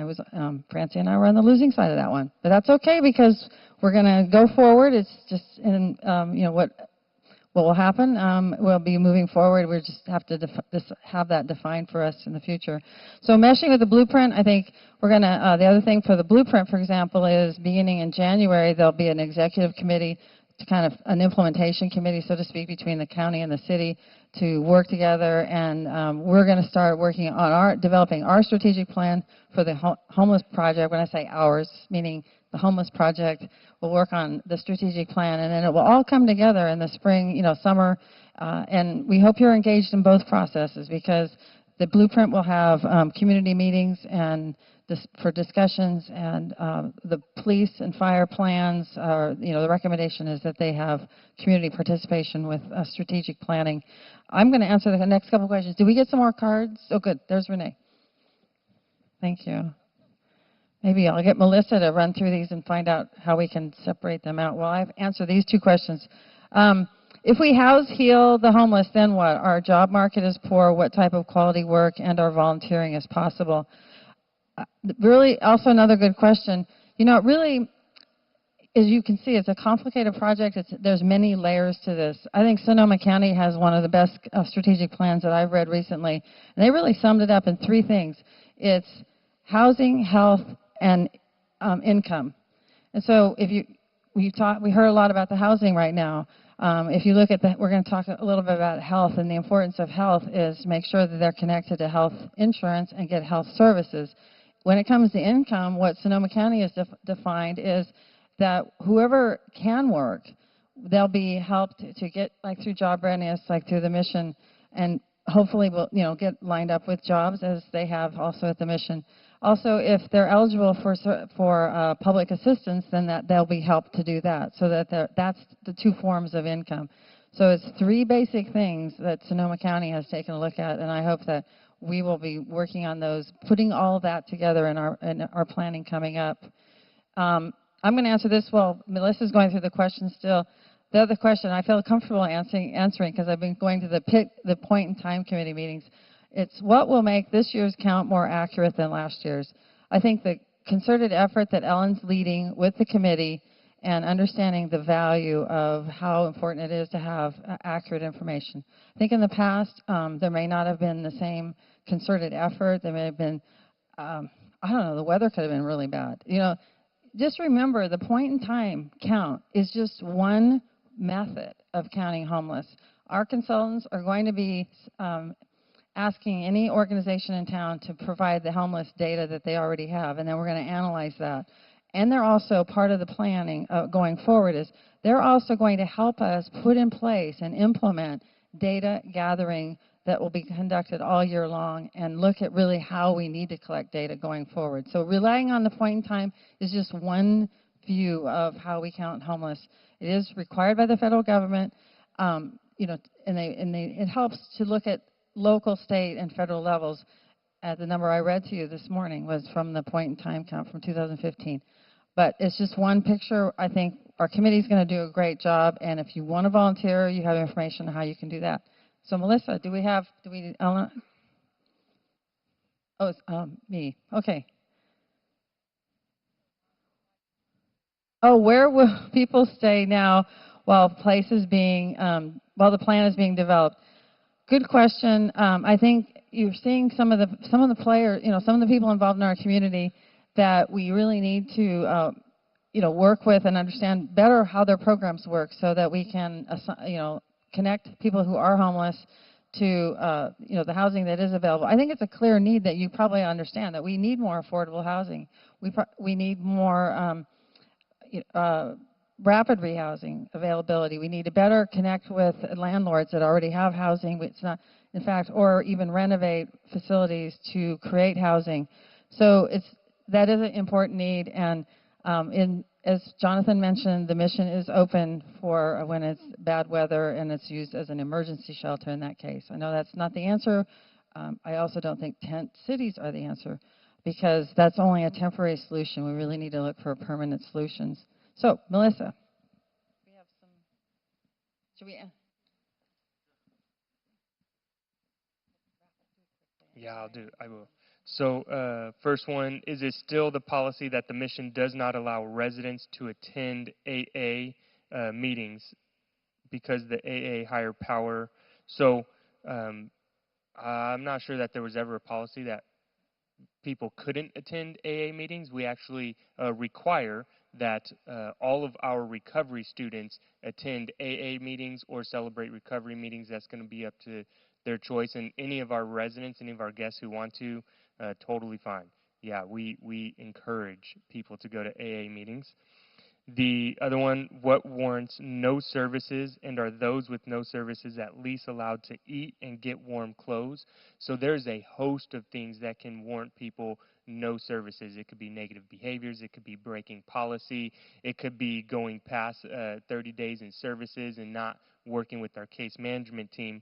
Francie and I were on the losing side of that one. But that's okay, because we're going to go forward. It's just, what will happen. We'll be moving forward. We just have to have that defined for us in the future. So meshing with the blueprint, I think we're going to, the other thing for the blueprint, for example, is beginning in January, there'll be an executive committee, to kind of an implementation committee, so to speak, between the county and the city to work together, and we're going to start working on developing our strategic plan for the homeless project. When I say ours, meaning the homeless project, we'll work on the strategic plan, and then it will all come together in the spring, summer, and we hope you're engaged in both processes, because the blueprint will have community meetings and for discussions, and the police and fire plans, the recommendation is that they have community participation with strategic planning. I'm going to answer the next couple questions. Did we get some more cards? Oh, good. There's Renee. Thank you. Maybe I'll get Melissa to run through these and find out how we can separate them out. Well, I've answered these 2 questions. If we house, heal the homeless, then what? Our job market is poor. What type of quality work and our volunteering is possible? Really, also another good question. It really, as you can see, it's a complicated project. There's many layers to this. I think Sonoma County has one of the best strategic plans that I've read recently, and they really summed it up in 3 things. It's housing, health, and income. And so we heard a lot about the housing right now. If you look at we're going to talk a little bit about health, and the importance of health is make sure that they're connected to health insurance and get health services. When it comes to income, what Sonoma County has defined is that whoever can work, they'll be helped to get, like through job readiness, like through the mission, and hopefully will, get lined up with jobs as they have also at the mission. Also, if they're eligible for public assistance, then they'll be helped to do that. So that's the two forms of income. So it's three basic things that Sonoma County has taken a look at, and I hope that we will be working on those, putting all that together in our planning coming up. I'm going to answer this while Melissa's going through the questions still. The other question I feel comfortable answering because I've been going to the point in time committee meetings. It's what will make this year's count more accurate than last year's. I think the concerted effort that Ellen's leading with the committee and understanding the value of how important it is to have accurate information. I think in the past, there may not have been the same concerted effort. There may have been, I don't know, the weather could have been really bad. Just remember the point in time count is just one method of counting homeless. Our consultants are going to be asking any organization in town to provide the homeless data that they already have, and then we're going to analyze that. And they're also part of the planning going forward is they're also going to help us put in place and implement data gathering that will be conducted all year long and look at really how we need to collect data going forward. So relying on the point in time is just one view of how we count homeless. It is required by the federal government, and it helps to look at local, state, and federal levels. The number I read to you this morning was from the point in time count from 2015. But it's just one picture. I think our committee is going to do a great job, and if you want to volunteer, you have information on how you can do that. So Melissa, do we Ellen? Oh, it's me. Okay. Oh, where will people stay now while the plan is being developed? Good question. I think you're seeing some of the players, some of the people involved in our community that we really need to, work with and understand better how their programs work, so that we can, connect people who are homeless to, the housing that is available. I think it's a clear need that you probably understand that we need more affordable housing. We need more rapid rehousing availability. We need to better connect with landlords that already have housing. It's not, in fact, or even renovate facilities to create housing. So that is an important need. And as Jonathan mentioned, the mission is open for when it's bad weather, and it's used as an emergency shelter in that case. I know that's not the answer. I also don't think tent cities are the answer, because that's only a temporary solution. We really need to look for permanent solutions. So, Melissa, we have some. Should we? Yeah, I will. So, first one, is it still the policy that the mission does not allow residents to attend AA meetings because the AA higher power? So, I'm not sure that there was ever a policy that people couldn't attend AA meetings. We actually require that all of our recovery students attend AA meetings or Celebrate Recovery meetings. That's going to be up to their choice. And any of our residents, any of our guests who want to, totally fine. Yeah, we encourage people to go to AA meetings. The other one, what warrants no services, and are those with no services at least allowed to eat and get warm clothes? So there's a host of things that can warrant people no services. It could be negative behaviors, it could be breaking policy, it could be going past 30 days in services and not working with our case management team.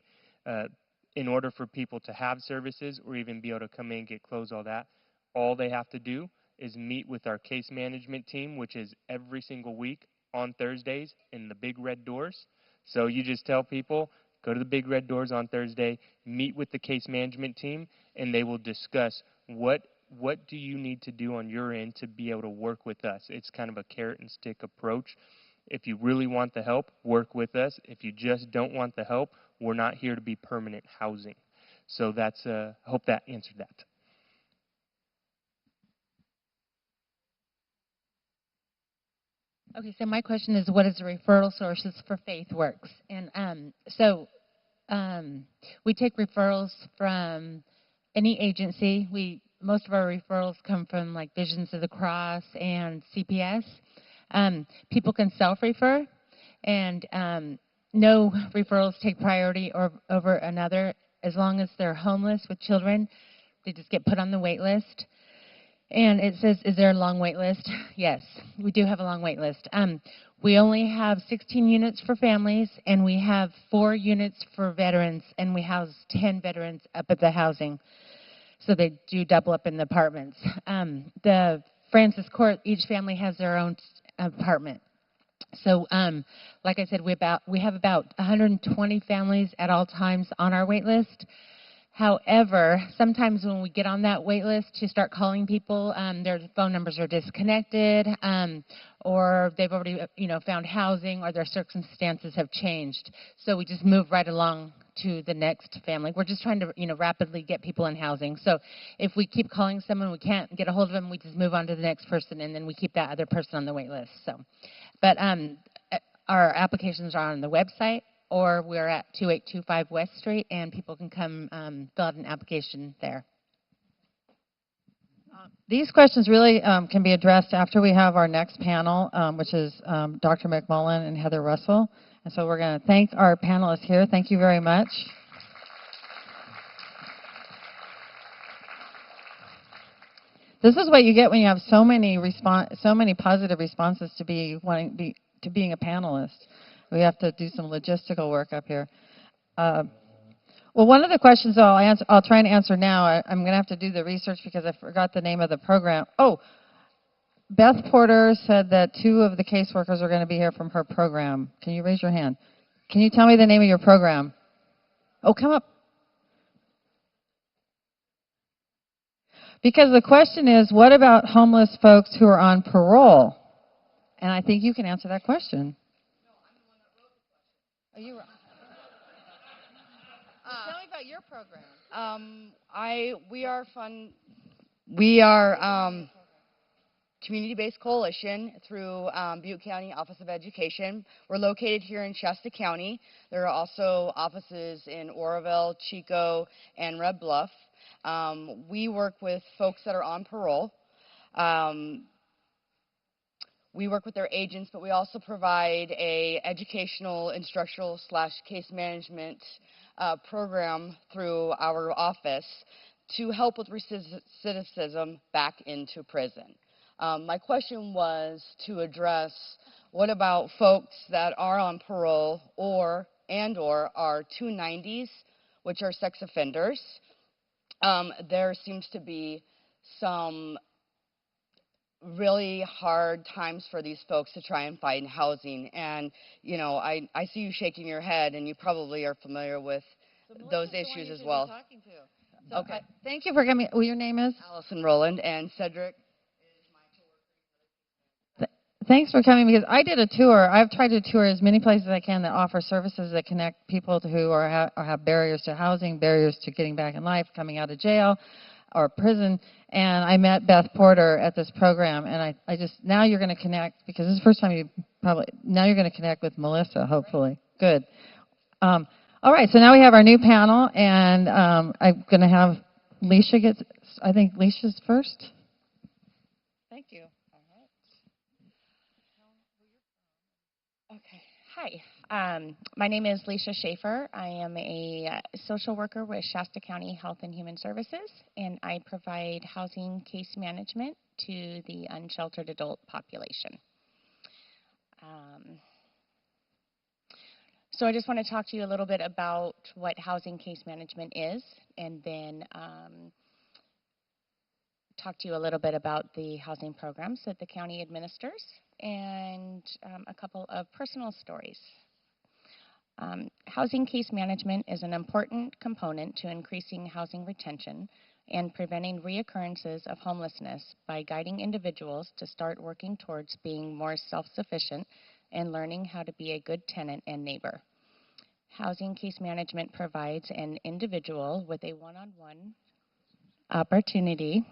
In order for people to have services or even be able to come in, get clothes, all that, all they have to do is meet with our case management team, which is every single week on Thursdays in the Big Red Doors. So you just tell people, go to the Big Red Doors on Thursday, meet with the case management team, and they will discuss what do you need to do on your end to be able to work with us. It's kind of a carrot and stick approach. If you really want the help, work with us. If you just don't want the help, we're not here to be permanent housing. So that's, I hope that answered that. Okay, so my question is, what is the referral sources for FaithWorks? And we take referrals from any agency. Most of our referrals come from like Visions of the Cross and CPS. People can self-refer, and no referrals take priority over another. As long as they're homeless with children, they just get put on the wait list. And it says, is there a long wait list? Yes, we do have a long wait list. We only have 16 units for families, and we have 4 units for veterans, and we house 10 veterans up at the housing. So they do double up in the apartments. The Francis Court, each family has their own apartment. So, like I said, we have about 120 families at all times on our wait list. However, sometimes when we get on that wait list to start calling people, their phone numbers are disconnected, or they've already, found housing, or their circumstances have changed. So we just move right along to the next family. We're just trying to, rapidly get people in housing. So if we keep calling someone, we can't get a hold of them, we just move on to the next person, and then we keep that other person on the wait list. So, but our applications are on the website, or we're at 2825 West Street, and people can come fill out an application there. These questions really can be addressed after we have our next panel, which is Dr. McMullen and Heather Russell. And so we're going to thank our panelists here. Thank you very much. This is what you get when you have so many positive responses to being a panelist. We have to do some logistical work up here. Well, one of the questions I'll try and answer now. I'm going to have to do the research because I forgot the name of the program. Oh, Beth Porter said that 2 of the caseworkers are going to be here from her program. Can you raise your hand? Can you tell me the name of your program? Oh, come up. Because the question is, what about homeless folks who are on parole? And I think you can answer that question. Oh, you were. Tell me about your program. We are community-based coalition through Butte County Office of Education. We're located here in Shasta County. There are also offices in Oroville, Chico, and Red Bluff. We work with folks that are on parole. We work with their agents, but we also provide a educational, instructional / case management program through our office to help with recidivism back into prison. My question was to address, what about folks that are on parole or are 290s, which are sex offenders? There seems to be some really hard times for these folks to try and find housing. And, I see you shaking your head, and you probably are familiar with those issues as well. So okay. Thank you for coming. Your name is? Allison Rowland, and Cedric. Thanks for coming, because I did a tour. I've tried to tour as many places as I can that offer services that connect people who have barriers to housing, barriers to getting back in life, coming out of jail or prison. And I met Beth Porter at this program, and I just, now you're going to connect, because this is the first time now you're going to connect with Melissa, hopefully. Good. All right, so now we have our new panel, and I'm going to have Leisha I think Leisha's first. Thank you. Okay. Hi. My name is Leisha Schaefer. I am a social worker with Shasta County Health and Human Services, and I provide housing case management to the unsheltered adult population. So I just want to talk to you a little bit about what housing case management is, and then talk to you a little bit about the housing programs that the county administers, and a couple of personal stories. Housing case management is an important component to increasing housing retention and preventing reoccurrences of homelessness by guiding individuals to start working towards being more self-sufficient and learning how to be a good tenant and neighbor. Housing case management provides an individual with a one-on-one opportunity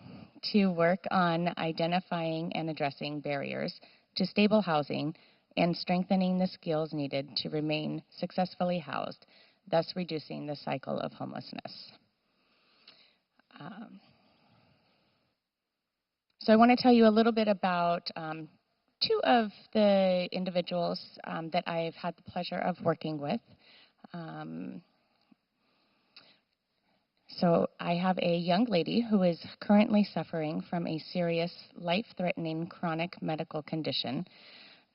to work on identifying and addressing barriers to stable housing and strengthening the skills needed to remain successfully housed, thus reducing the cycle of homelessness. So I want to tell you a little bit about two of the individuals that I've had the pleasure of working with. So I have a young lady who is currently suffering from a serious, life-threatening chronic medical condition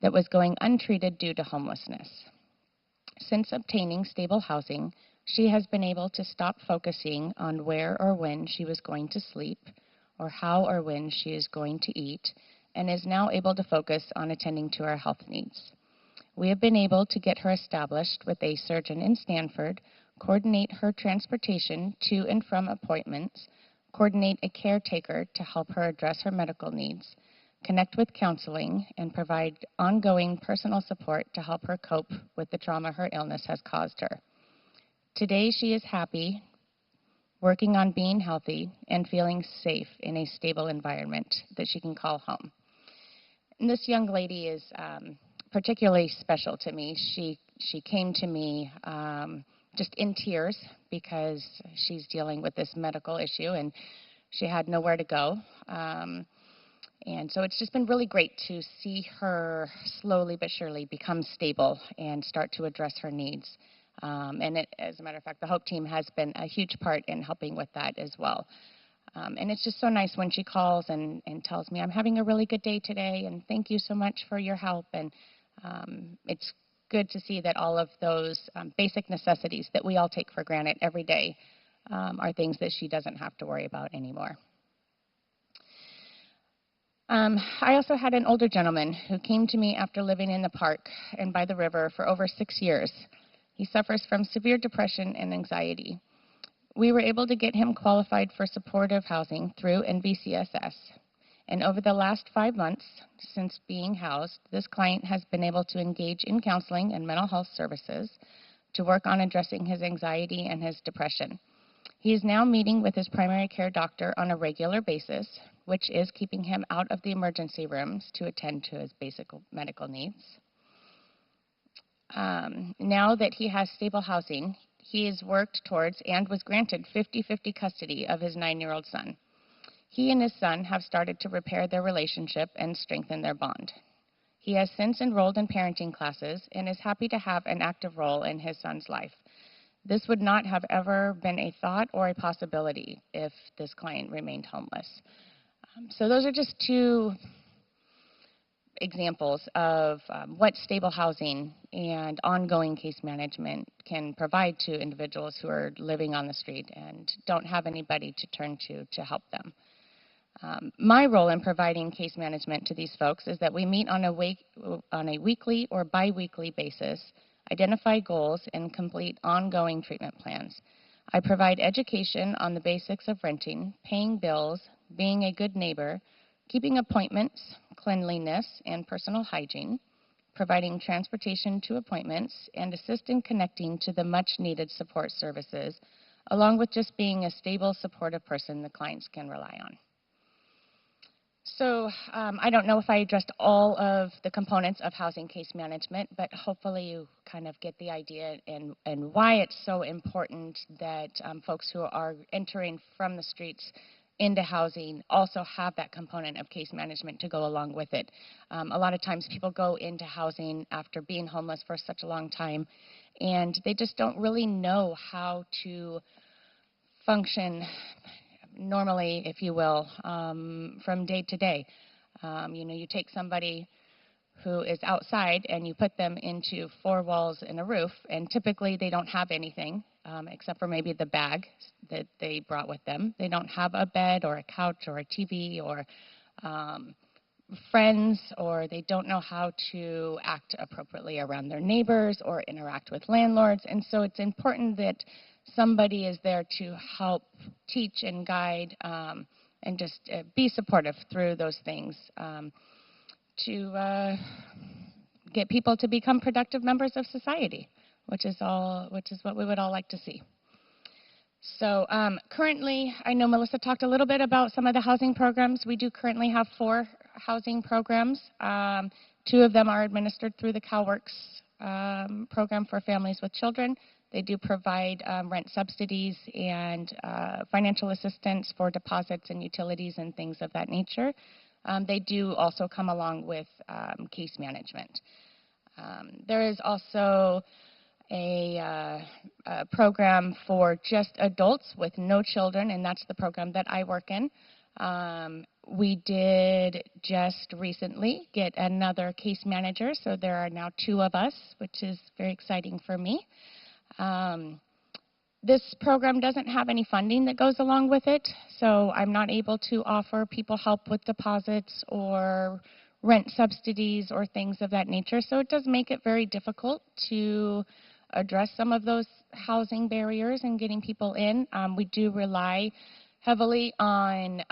that was going untreated due to homelessness. Since obtaining stable housing, she has been able to stop focusing on where or when she was going to sleep, or how or when she is going to eat, and is now able to focus on attending to her health needs. We have been able to get her established with a surgeon in Stanford, coordinate her transportation to and from appointments, coordinate a caretaker to help her address her medical needs, connect with counseling, and provide ongoing personal support to help her cope with the trauma her illness has caused her. Today, she is happy, working on being healthy, and feeling safe in a stable environment that she can call home. And this young lady is particularly special to me. She came to me just in tears because she's dealing with this medical issue and she had nowhere to go. And so it's just been really great to see her slowly but surely become stable and start to address her needs. As a matter of fact, the HOPE team has been a huge part in helping with that as well. And it's just so nice when she calls and tells me, I'm having a really good day today, and thank you so much for your help. And it's good to see that all of those basic necessities that we all take for granted every day are things that she doesn't have to worry about anymore. I also had an older gentleman who came to me after living in the park and by the river for over 6 years. He suffers from severe depression and anxiety. We were able to get him qualified for supportive housing through NVCSS. And over the last 5 months since being housed, this client has been able to engage in counseling and mental health services to work on addressing his anxiety and his depression. He is now meeting with his primary care doctor on a regular basis, which is keeping him out of the emergency rooms to attend to his basic medical needs. Now that he has stable housing, he has worked towards and was granted 50-50 custody of his 9-year-old son. He and his son have started to repair their relationship and strengthen their bond. He has since enrolled in parenting classes and is happy to have an active role in his son's life. This would not have ever been a thought or a possibility if this client remained homeless. So those are just two examples of what stable housing and ongoing case management can provide to individuals who are living on the street and don't have anybody to turn to help them. My role in providing case management to these folks is that we meet on a weekly or bi-weekly basis, identify goals, and complete ongoing treatment plans. I provide education on the basics of renting, paying bills, being a good neighbor, keeping appointments, cleanliness, and personal hygiene, providing transportation to appointments, and assist in connecting to the much-needed support services, along with just being a stable, supportive person the clients can rely on. So I don't know if I addressed all of the components of housing case management, but hopefully you kind of get the idea and why it's so important that folks who are entering from the streets into housing also have that component of case management to go along with it. A lot of times people go into housing after being homeless for such a long time, and they just don't really know how to function normally, if you will, from day to day. You take somebody who is outside and you put them into 4 walls and a roof, and typically they don't have anything except for maybe the bag that they brought with them. They don't have a bed or a couch or a TV or friends, or they don't know how to act appropriately around their neighbors or interact with landlords. And so it's important that somebody is there to help teach and guide and just be supportive through those things to get people to become productive members of society, which is what we would all like to see. So currently, I know Melissa talked a little bit about some of the housing programs. We do currently have 4 housing programs. 2 of them are administered through the CalWORKS program for families with children. They do provide rent subsidies and financial assistance for deposits and utilities and things of that nature. They do also come along with case management. There is also a program for just adults with no children, and that's the program that I work in. We did just recently get another case manager, so there are now 2 of us, which is very exciting for me. This program doesn't have any funding that goes along with it, so I'm not able to offer people help with deposits or rent subsidies or things of that nature, so it does make it very difficult to address some of those housing barriers and getting people in. We do rely heavily on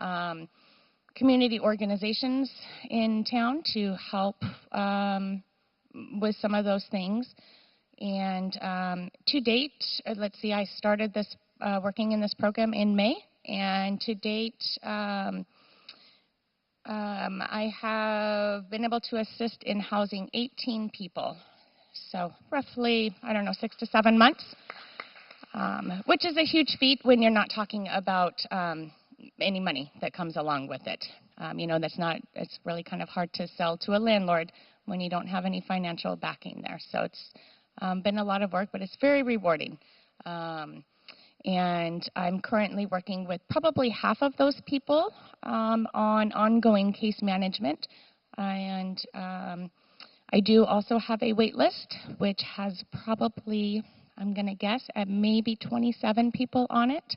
community organizations in town to help with some of those things. And to date, let's see, I started this working in this program in May, and to date, I have been able to assist in housing 18 people. So roughly, I don't know, 6 to 7 months, which is a huge feat when you're not talking about any money that comes along with it. You know, it's really kind of hard to sell to a landlord when you don't have any financial backing there. So it's been a lot of work, but it's very rewarding. And I'm currently working with probably half of those people on ongoing case management. And I do also have a wait list, which has probably, I'm going to guess, at maybe 27 people on it.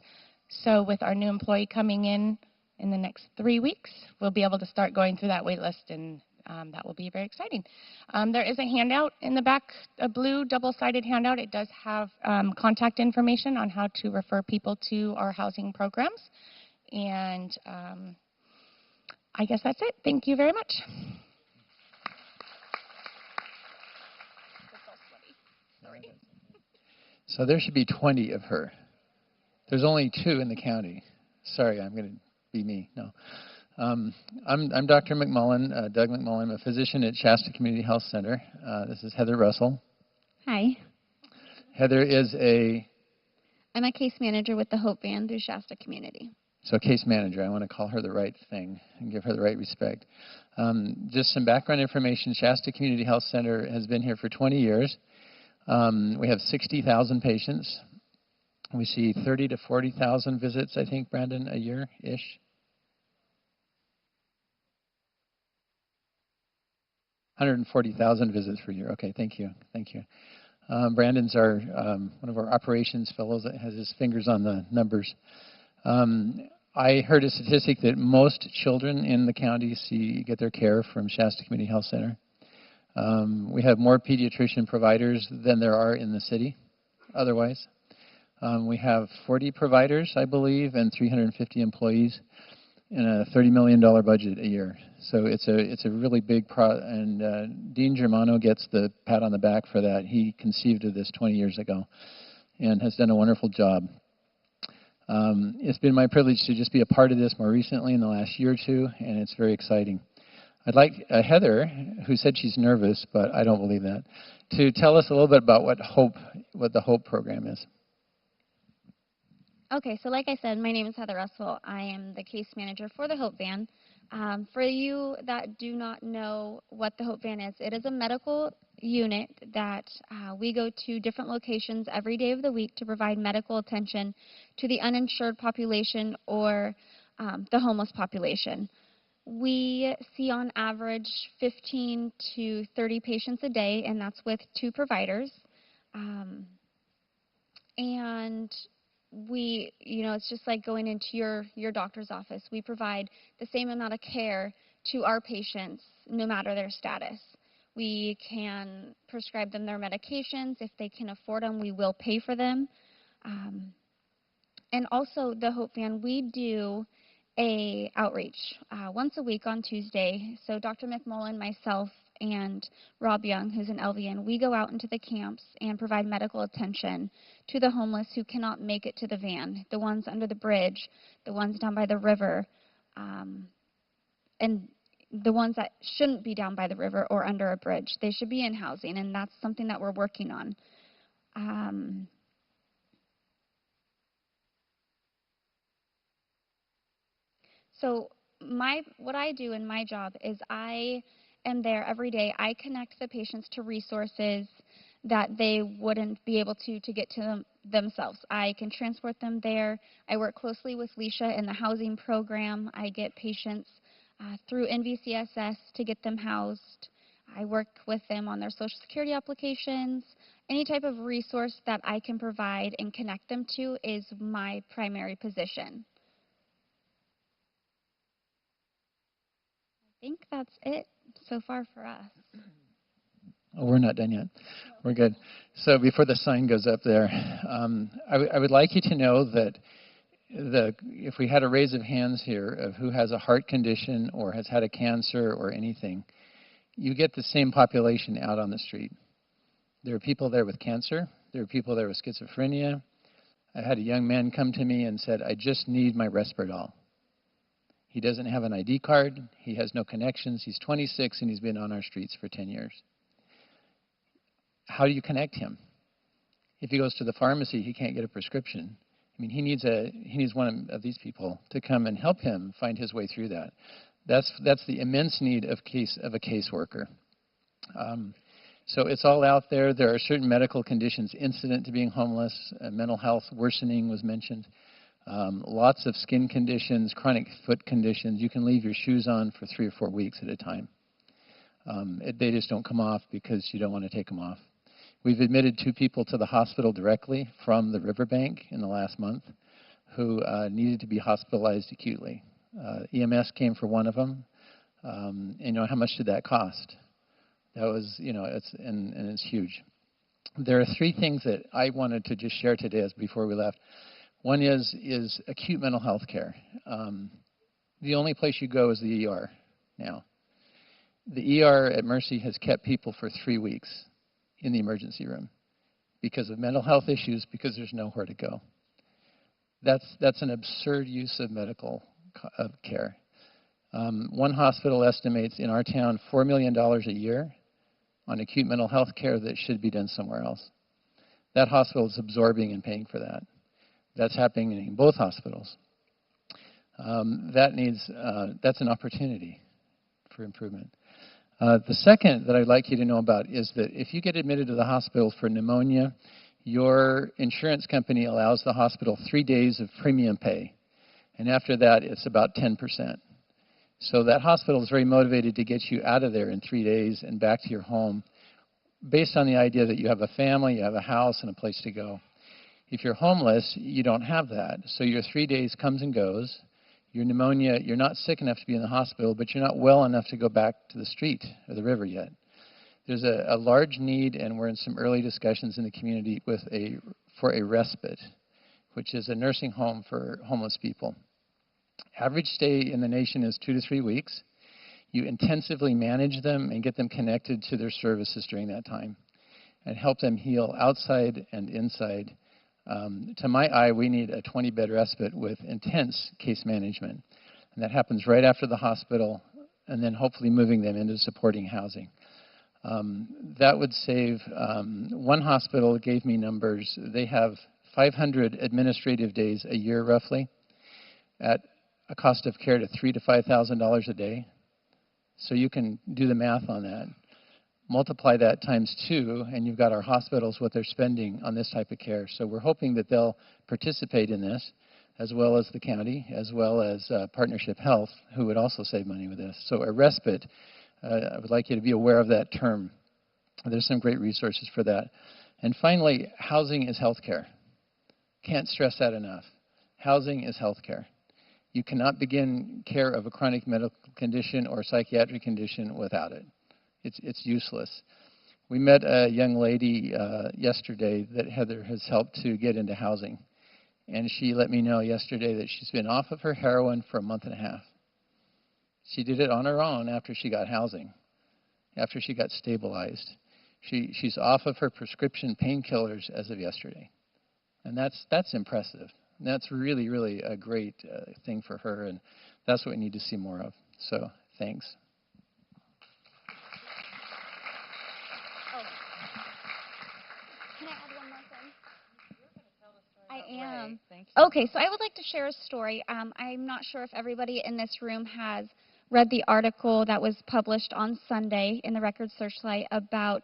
So with our new employee coming in the next 3 weeks, we'll be able to start going through that wait list, and that will be very exciting. There is a handout in the back, a blue double-sided handout. It does have contact information on how to refer people to our housing programs. And I guess that's it. Thank you very much. So there should be 20 of her. There's only 2 in the county. Sorry, I'm going to be me. No. I'm Dr. McMullen, Doug McMullen. I'm a physician at Shasta Community Health Center. This is Heather Russell. Hi. Heather is I'm a case manager with the Hope Van through Shasta Community. So case manager, I want to call her the right thing and give her the right respect. Just some background information. Shasta Community Health Center has been here for 20 years. We have 60,000 patients. We see 30 to 40,000 visits, I think, Brandon, a year-ish. 140,000 visits per year. Okay, thank you. Thank you. Brandon's one of our operations fellows that has his fingers on the numbers. I heard a statistic that most children in the county get their care from Shasta Community Health Center. We have more pediatrician providers than there are in the city otherwise. We have 40 providers, I believe, and 350 employees in a $30 million budget a year. So it's a really big and Dean Germano gets the pat on the back for that. He conceived of this 20 years ago and has done a wonderful job. It's been my privilege to just be a part of this more recently in the last year or 2, and it's very exciting. I'd like Heather, who said she's nervous, but I don't believe that, to tell us a little bit about what the HOPE program is. Okay, so like I said, my name is Heather Russell. I am the case manager for the Hope Van. For you that do not know what the Hope Van is, it is a medical unit that we go to different locations every day of the week to provide medical attention to the uninsured population or the homeless population. We see on average 15 to 30 patients a day, and that's with 2 providers. And it's just like going into your doctor's office. We provide the same amount of care to our patients, no matter their status. We can prescribe them their medications. If they can afford them, we will pay for them. And also, the Hope Van, we do a outreach once a week on Tuesday. So Dr. McMullen, myself, and Rob Young, who's an LVN, we go out into the camps and provide medical attention to the homeless who cannot make it to the van, the ones under the bridge, the ones down by the river. And the ones that shouldn't be down by the river or under a bridge. They should be in housing, and that's something that we're working on. So what I do in my job is I am there every day. I connect the patients to resources that they wouldn't be able to get to themselves. I can transport them there. I work closely with Leisha in the housing program. I get patients through NVCSS to get them housed. I work with them on their Social Security applications. Any type of resource that I can provide and connect them to is my primary position. I think that's it so far for us. Oh, we're not done yet. We're good. So before the sign goes up there, I would like you to know that if we had a raise of hands here of who has a heart condition or has had a cancer or anything, you get the same population out on the street. There are people there with cancer. There are people there with schizophrenia. I had a young man come to me and said, I just need my Risperdal. He doesn't have an ID card. He has no connections. He's 26 and he's been on our streets for 10 years. How do you connect him? If he goes to the pharmacy, he can't get a prescription. I mean, he needs one of these people to come and help him find his way through that. That's the immense need of a caseworker. So it's all out there. There are certain medical conditions incident to being homeless. Mental health worsening was mentioned. Lots of skin conditions, chronic foot conditions. You can leave your shoes on for 3 or 4 weeks at a time. They just don't come off because you don't want to take them off. We've admitted 2 people to the hospital directly from the riverbank in the last month who needed to be hospitalized acutely. EMS came for one of them. And you know, how much did that cost? That was, you know, it's huge. There are 3 things that I wanted to just share today as before we left. One is acute mental health care. The only place you go is the ER now. The ER at Mercy has kept people for 3 weeks in the emergency room because of mental health issues, because there's nowhere to go. That's an absurd use of medical care. One hospital estimates in our town $4 million a year on acute mental health care that should be done somewhere else. That hospital is absorbing and paying for that. That's happening in both hospitals. That's an opportunity for improvement. The second that I'd like you to know about is that if you get admitted to the hospital for pneumonia, your insurance company allows the hospital 3 days of premium pay. And after that, it's about 10%. So that hospital is very motivated to get you out of there in 3 days and back to your home based on the idea that you have a family, you have a house, and a place to go. If you're homeless, you don't have that. So your 3 days comes and goes. Your pneumonia, you're not sick enough to be in the hospital, but you're not well enough to go back to the street or the river yet. There's a large need, and we're in some early discussions in the community for a respite, which is a nursing home for homeless people. Average stay in the nation is 2 to 3 weeks. You intensively manage them and get them connected to their services during that time and help them heal outside and inside. To my eye, we need a 20-bed respite with intense case management. And that happens right after the hospital and then hopefully moving them into supporting housing. That would save, one hospital gave me numbers. They have 500 administrative days a year roughly at a cost of care to $3,000 to $5,000 a day. So you can do the math on that. Multiply that times 2, and you've got our hospitals, what they're spending on this type of care. So we're hoping that they'll participate in this, as well as the county, as well as Partnership Health, who would also save money with this. So a respite, I would like you to be aware of that term. There's some great resources for that. And finally, housing is health care. Can't stress that enough. Housing is health care. You cannot begin care of a chronic medical condition or psychiatric condition without it. It's useless. We met a young lady yesterday that Heather has helped to get into housing. And she let me know yesterday that she's been off of her heroin for a month and a half. She did it on her own after she got housing, after she got stabilized. She's off of her prescription painkillers as of yesterday. And that's impressive. And that's really, really a great thing for her. And that's what we need to see more of. So thanks. I add one more thing? I am. Okay, so I would like to share a story. I'm not sure if everybody in this room has read the article that was published on Sunday in the Record Searchlight about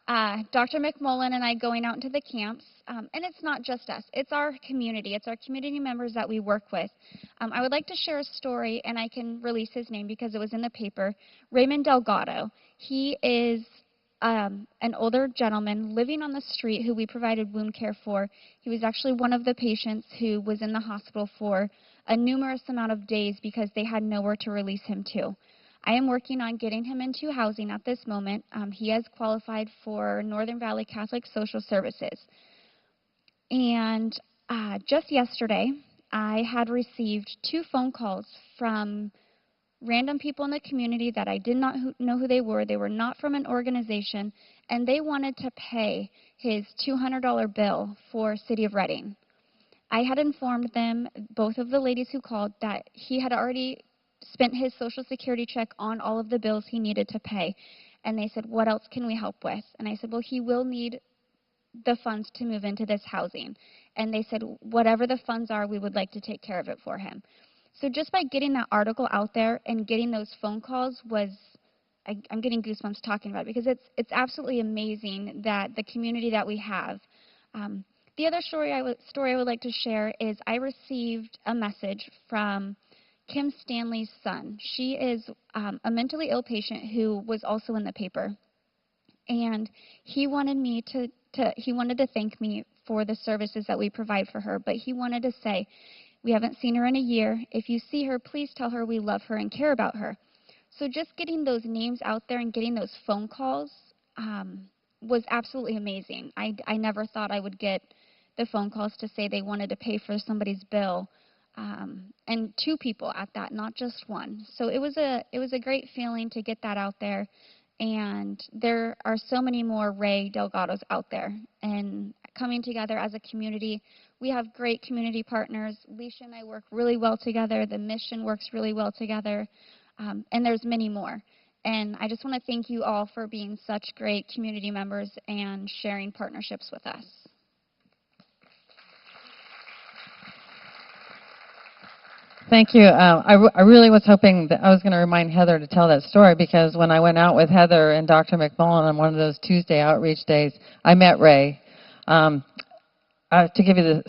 Dr. McMullen and I going out into the camps. And it's not just us. It's our community. It's our community members that we work with. I would like to share a story, and I can release his name because it was in the paper. Raymond Delgado. He is an older gentleman living on the street who we provided wound care for. He was actually one of the patients who was in the hospital for a numerous amount of days because they had nowhere to release him to. I am working on getting him into housing at this moment. He has qualified for Northern Valley Catholic Social Services. And just yesterday, I had received 2 phone calls from random people in the community that I did not know who they were. They were not from an organization, and they wanted to pay his $200 bill for City of Reading. I had informed them, both of the ladies who called, that he had already spent his Social Security check on all of the bills he needed to pay. And they said, what else can we help with? And I said, well, he will need the funds to move into this housing. And they said, whatever the funds are, we would like to take care of it for him. So just by getting that article out there and getting those phone calls was, I'm getting goosebumps talking about it because it's absolutely amazing that the community that we have. The other story I would like to share is I received a message from Kim Stanley's son. She is a mentally ill patient who was also in the paper. And he wanted me he wanted to thank me for the services that we provide for her, but he wanted to say, we haven't seen her in a year. If you see her, please tell her we love her and care about her. So just getting those names out there and getting those phone calls was absolutely amazing. I never thought I would get the phone calls to say they wanted to pay for somebody's bill, and 2 people at that, not just one. So it was a great feeling to get that out there. And there are so many more Ray Delgados out there. And coming together as a community, we have great community partners. Leisha and I work really well together. The mission works really well together. And there's many more. And I just want to thank you all for being such great community members and sharing partnerships with us. Thank you. I really was hoping that I was going to remind Heather to tell that story because when I went out with Heather and Dr. McMullen on one of those Tuesday outreach days, I met Ray. I'm going to give you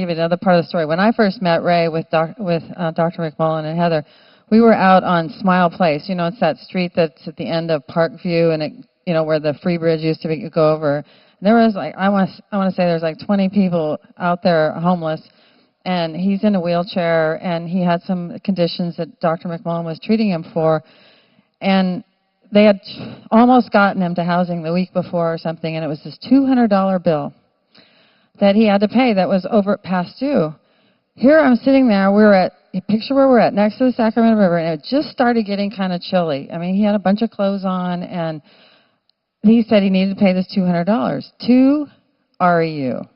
another part of the story. When I first met Ray with Dr. McMullen and Heather, we were out on Smile Place. You know, it's that street that's at the end of Parkview and where the Free Bridge used to go over. And there was I want to say there's 20 people out there homeless. And he's in a wheelchair, and he had some conditions that Dr. McMullen was treating him for. And they had almost gotten him to housing the week before or something, and it was this $200 bill that he had to pay that was past due. Here I'm sitting there, picture where we're at, next to the Sacramento River, and it just started getting kind of chilly. I mean, he had a bunch of clothes on, and he said he needed to pay this $200 to REU.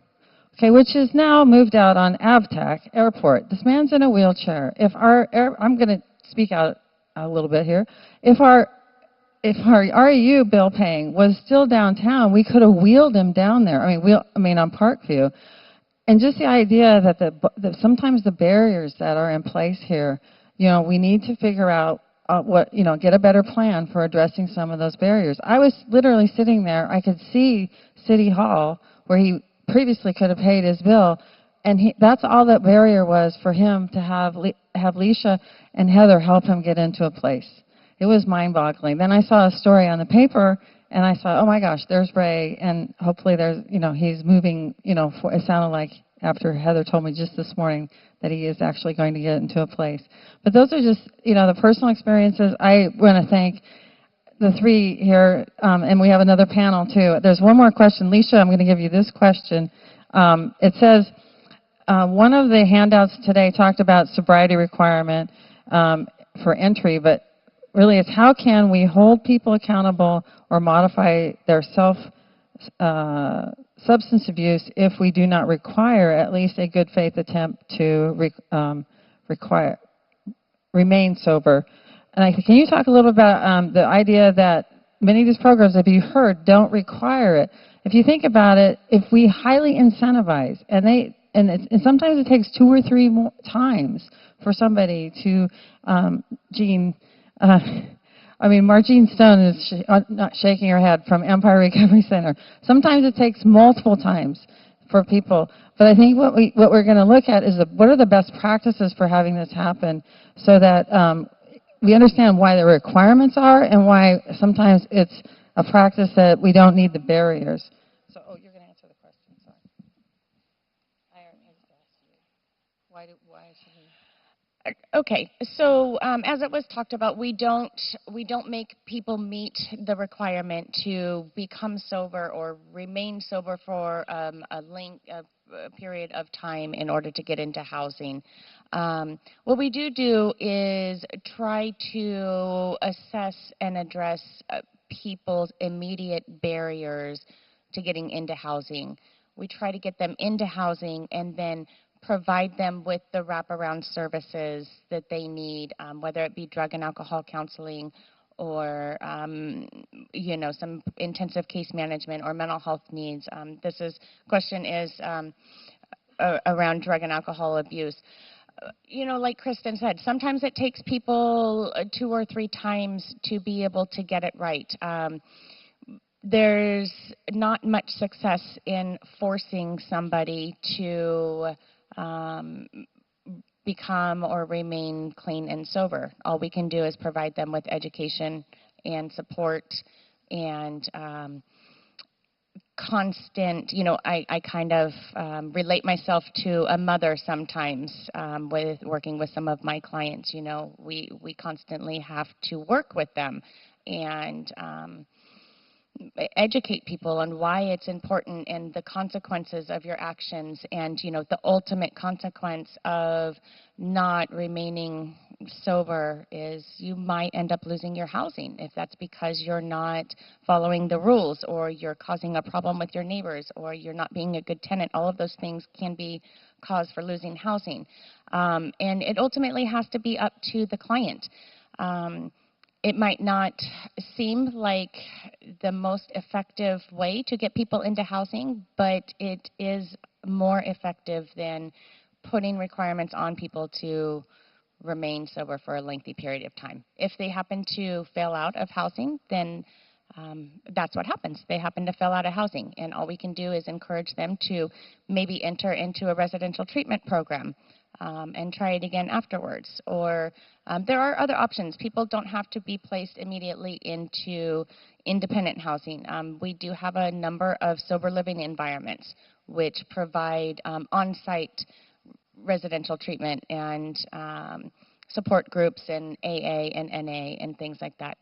Okay, which is now moved out on Avtac Airport. This man's in a wheelchair. I'm going to speak out a little bit here. If our REU bill paying was still downtown, we could have wheeled him down there. I mean on Parkview. And just the idea that sometimes the barriers that are in place here, we need to figure out get a better plan for addressing some of those barriers. I was literally sitting there. I could see City Hall where he previously could have paid his bill, and that's all that barrier was for him to have Leisha and Heather help him get into a place. It was mind-boggling. Then I saw a story on the paper, and I thought, oh my gosh, there's Ray, and hopefully he's moving, it sounded like after Heather told me just this morning that he is actually going to get into a place. But those are just, the personal experiences. I want to thank the 3 here, and we have another panel too. There's one more question. Leisha, I'm going to give you this question. It says, one of the handouts today talked about sobriety requirement for entry, but really it's how can we hold people accountable or modify their substance abuse if we do not require at least a good faith attempt to remain sober. And can you talk a little about the idea that many of these programs, if you heard, don't require it. If you think about it, if we highly incentivize, and sometimes it takes 2 or 3 more times for somebody to, Jean, Margene Stone is not shaking her head from Empire Recovery Center. Sometimes it takes multiple times for people. But I think what we're going to look at is what are the best practices for having this happen, so that we understand why the requirements are and why sometimes it's a practice that we don't need the barriers. So, you're going to answer the question. Sorry. I already asked you. Why should we? Okay, so as it was talked about, we don't make people meet the requirement to become sober or remain sober for a period of time in order to get into housing. What we do is try to assess and address people's immediate barriers to getting into housing. We try to get them into housing and then provide them with the wraparound services that they need, whether it be drug and alcohol counseling or, some intensive case management or mental health needs. Question is around drug and alcohol abuse. Like Kristen said, sometimes it takes people 2 or 3 times to be able to get it right. There's not much success in forcing somebody to become or remain clean and sober. All we can do is provide them with education and support and constant, I kind of relate myself to a mother sometimes with working with some of my clients. We constantly have to work with them and educate people on why it's important and the consequences of your actions, and the ultimate consequence of not remaining sober is you might end up losing your housing if that's because you're not following the rules, or you're causing a problem with your neighbors, or you're not being a good tenant. All of those things can be cause for losing housing, and it ultimately has to be up to the client. It might not seem like the most effective way to get people into housing, but it is more effective than putting requirements on people to remain sober for a lengthy period of time. If they happen to fail out of housing, then that's what happens. They happen to fail out of housing, and all we can do is encourage them to maybe enter into a residential treatment program and try it again afterwards. Or there are other options. People don't have to be placed immediately into independent housing. We do have a number of sober living environments which provide on-site residential treatment and support groups and AA and NA and things like that.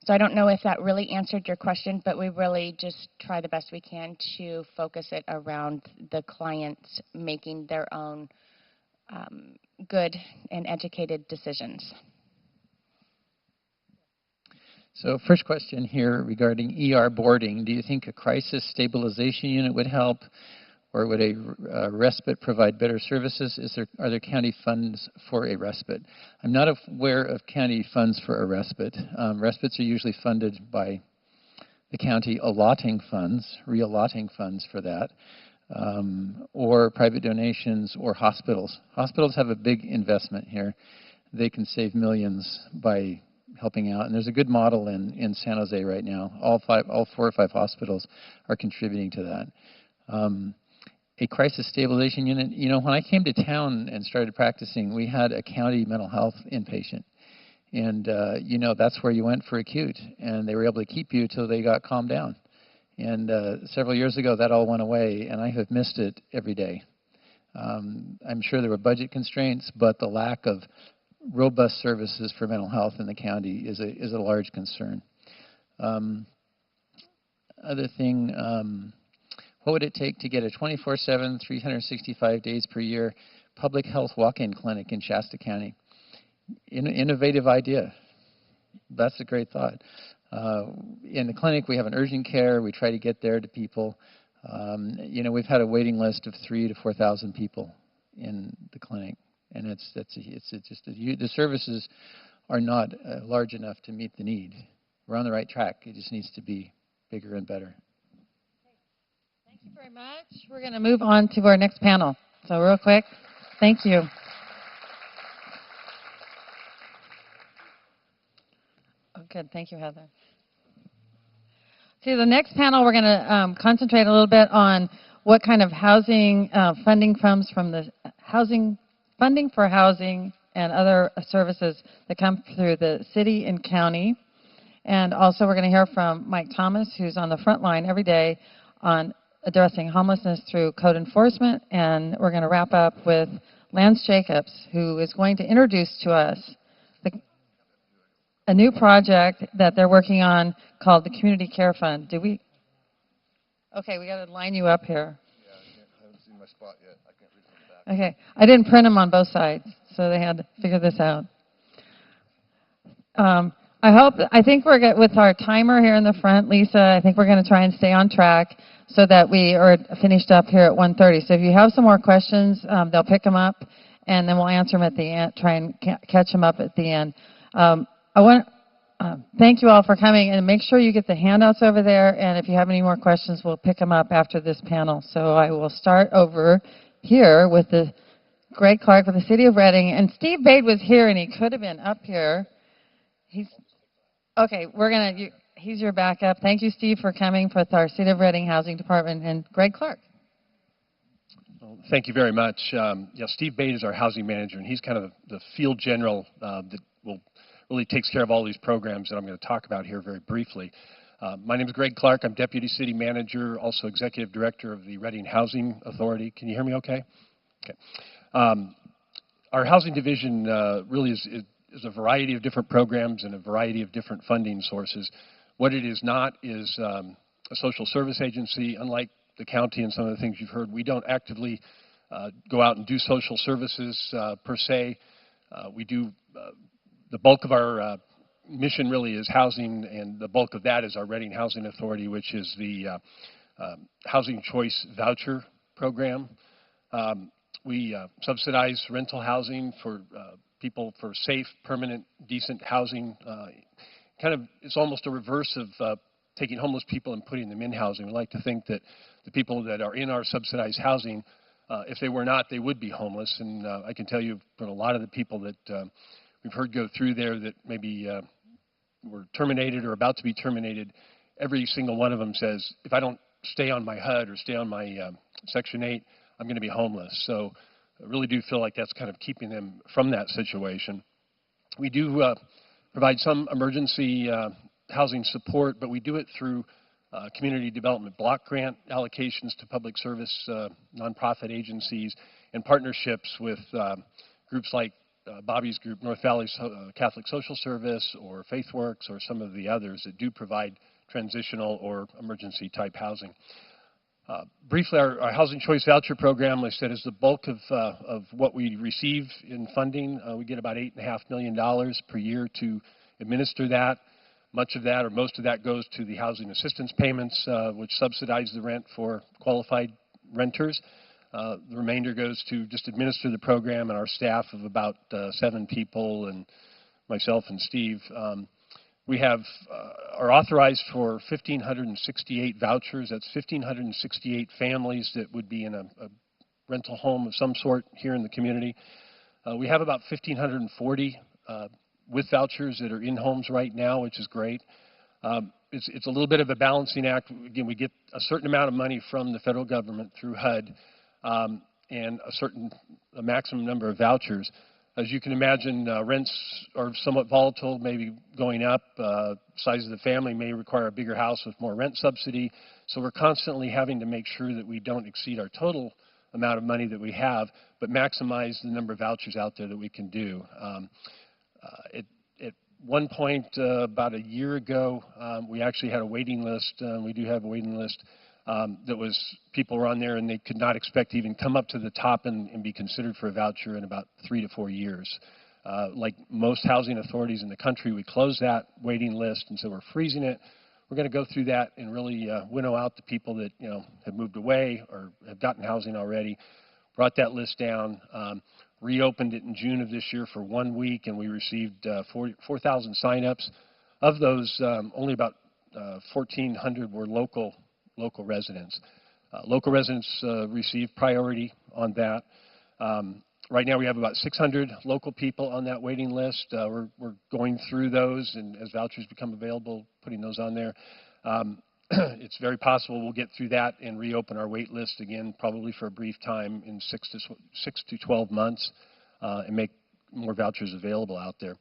So I don't know if that really answered your question, but we really just try the best we can to focus it around the clients making their own good and educated decisions. So first question here regarding ER boarding. Do you think a crisis stabilization unit would help, or would a respite provide better services? Are there county funds for a respite? I'm not aware of county funds for a respite. Respites are usually funded by the county allotting funds, reallocating funds for that, or private donations or hospitals. Hospitals have a big investment here. They can save millions by helping out, and there's a good model in San Jose right now. All 4 or 5 hospitals are contributing to that. A crisis stabilization unit, when I came to town and started practicing, we had a county mental health inpatient. And, that's where you went for acute. And they were able to keep you till they got calmed down. And several years ago, that all went away, and I have missed it every day. I'm sure there were budget constraints, but the lack of robust services for mental health in the county is a large concern. Other thing, what would it take to get a 24/7, 365 days per year public health walk-in clinic in Shasta County? Innovative idea. That's a great thought. In the clinic, we have an urgent care. We try to get there to people. We've had a waiting list of 3,000 to 4,000 people in the clinic, and the services are not large enough to meet the need. we're on the right track. It just needs to be bigger and better. Thank you very much. We're going to move on to our next panel. So real quick, thank you. Oh, good. Thank you, Heather. Okay, the next panel, we're going to concentrate a little bit on what kind of housing funding comes from the funding for housing and other services that come through the city and county. And also we're going to hear from Mike Thomas, who's on the front line every day on addressing homelessness through code enforcement. And we're going to wrap up with Lance Jacobs, who is going to introduce to us a new project that they're working on called the Community Care Fund. Okay, we got to line you up here. Yeah, I haven't seen my spot yet. I can't read from the back. Okay, I didn't print them on both sides, so they had to figure this out. I think we're good with our timer here in the front, Lisa. I think we're going to try and stay on track so that we are finished up here at 1:30. So if you have some more questions, they'll pick them up, and then we'll answer them at the end, try and catch them up at the end. I want to thank you all for coming, and make sure you get the handouts over there, and if you have any more questions, we'll pick them up after this panel. So I will start over here with Greg Clark with the City of Reading, and Steve Bade was here, and he could have been up here. Okay, he's your backup. Thank you, Steve, for coming with our City of Reading Housing Department, and Greg Clark. Well, thank you very much. Steve Bade is our housing manager, and he's kind of the field general that really takes care of all these programs that I'm going to talk about here very briefly. My name is Greg Clark. I'm Deputy City Manager, also Executive Director of the Reading Housing Authority. Can you hear me okay? Okay. Our housing division really is a variety of different programs and a variety of different funding sources. What it is not is a social service agency. Unlike the county and some of the things you've heard, we don't actively go out and do social services per se. We do the bulk of our mission really is housing, and the bulk of that is our Reading Housing Authority, which is the Housing Choice Voucher Program. We subsidize rental housing for people for safe, permanent, decent housing. It's almost a reverse of taking homeless people and putting them in housing. We like to think that the people that are in our subsidized housing, if they were not, they would be homeless. And I can tell you from a lot of the people that we've heard go through there that maybe were terminated or about to be terminated, every single one of them says, if I don't stay on my HUD or stay on my Section 8, I'm going to be homeless. So I really do feel like that's kind of keeping them from that situation. We do provide some emergency housing support, but we do it through community development block grant allocations to public service nonprofit agencies and partnerships with groups like Bobby's group, North Valley Catholic Social Service, or FaithWorks, or some of the others that do provide transitional or emergency type housing. Briefly, our Housing Choice Voucher Program, like I said, is the bulk of what we receive in funding. We get about $8.5 million per year to administer that. Much of that, or most of that, goes to the housing assistance payments, which subsidize the rent for qualified renters. The remainder goes to just administer the program, and our staff of about 7 people, and myself and Steve. We are authorized for 1,568 vouchers. That's 1,568 families that would be in a rental home of some sort here in the community. We have about 1,540 with vouchers that are in homes right now, which is great. It's a little bit of a balancing act. Again, we get a certain amount of money from the federal government through HUD and a maximum number of vouchers. As you can imagine, rents are somewhat volatile, maybe going up. Size of the family may require a bigger house with more rent subsidy. So we're constantly having to make sure that we don't exceed our total amount of money that we have, but maximize the number of vouchers out there that we can do. At one point, about a year ago, we actually had a waiting list. We do have a waiting list that was, people were on there and they could not expect to even come up to the top and be considered for a voucher in about 3 to 4 years. Like most housing authorities in the country, we closed that waiting list, and so we're freezing it. We're going to go through that and really winnow out the people that have moved away or have gotten housing already. Brought that list down, reopened it in June of this year for 1 week, and we received 4,000 signups. Of those, only about 1,400 were local residents. Local residents receive priority on that. Right now we have about 600 local people on that waiting list. We're going through those, and as vouchers become available, putting those on there. It's very possible we'll get through that and reopen our wait list again, probably for a brief time in 6 to 12 months, and make more vouchers available out there.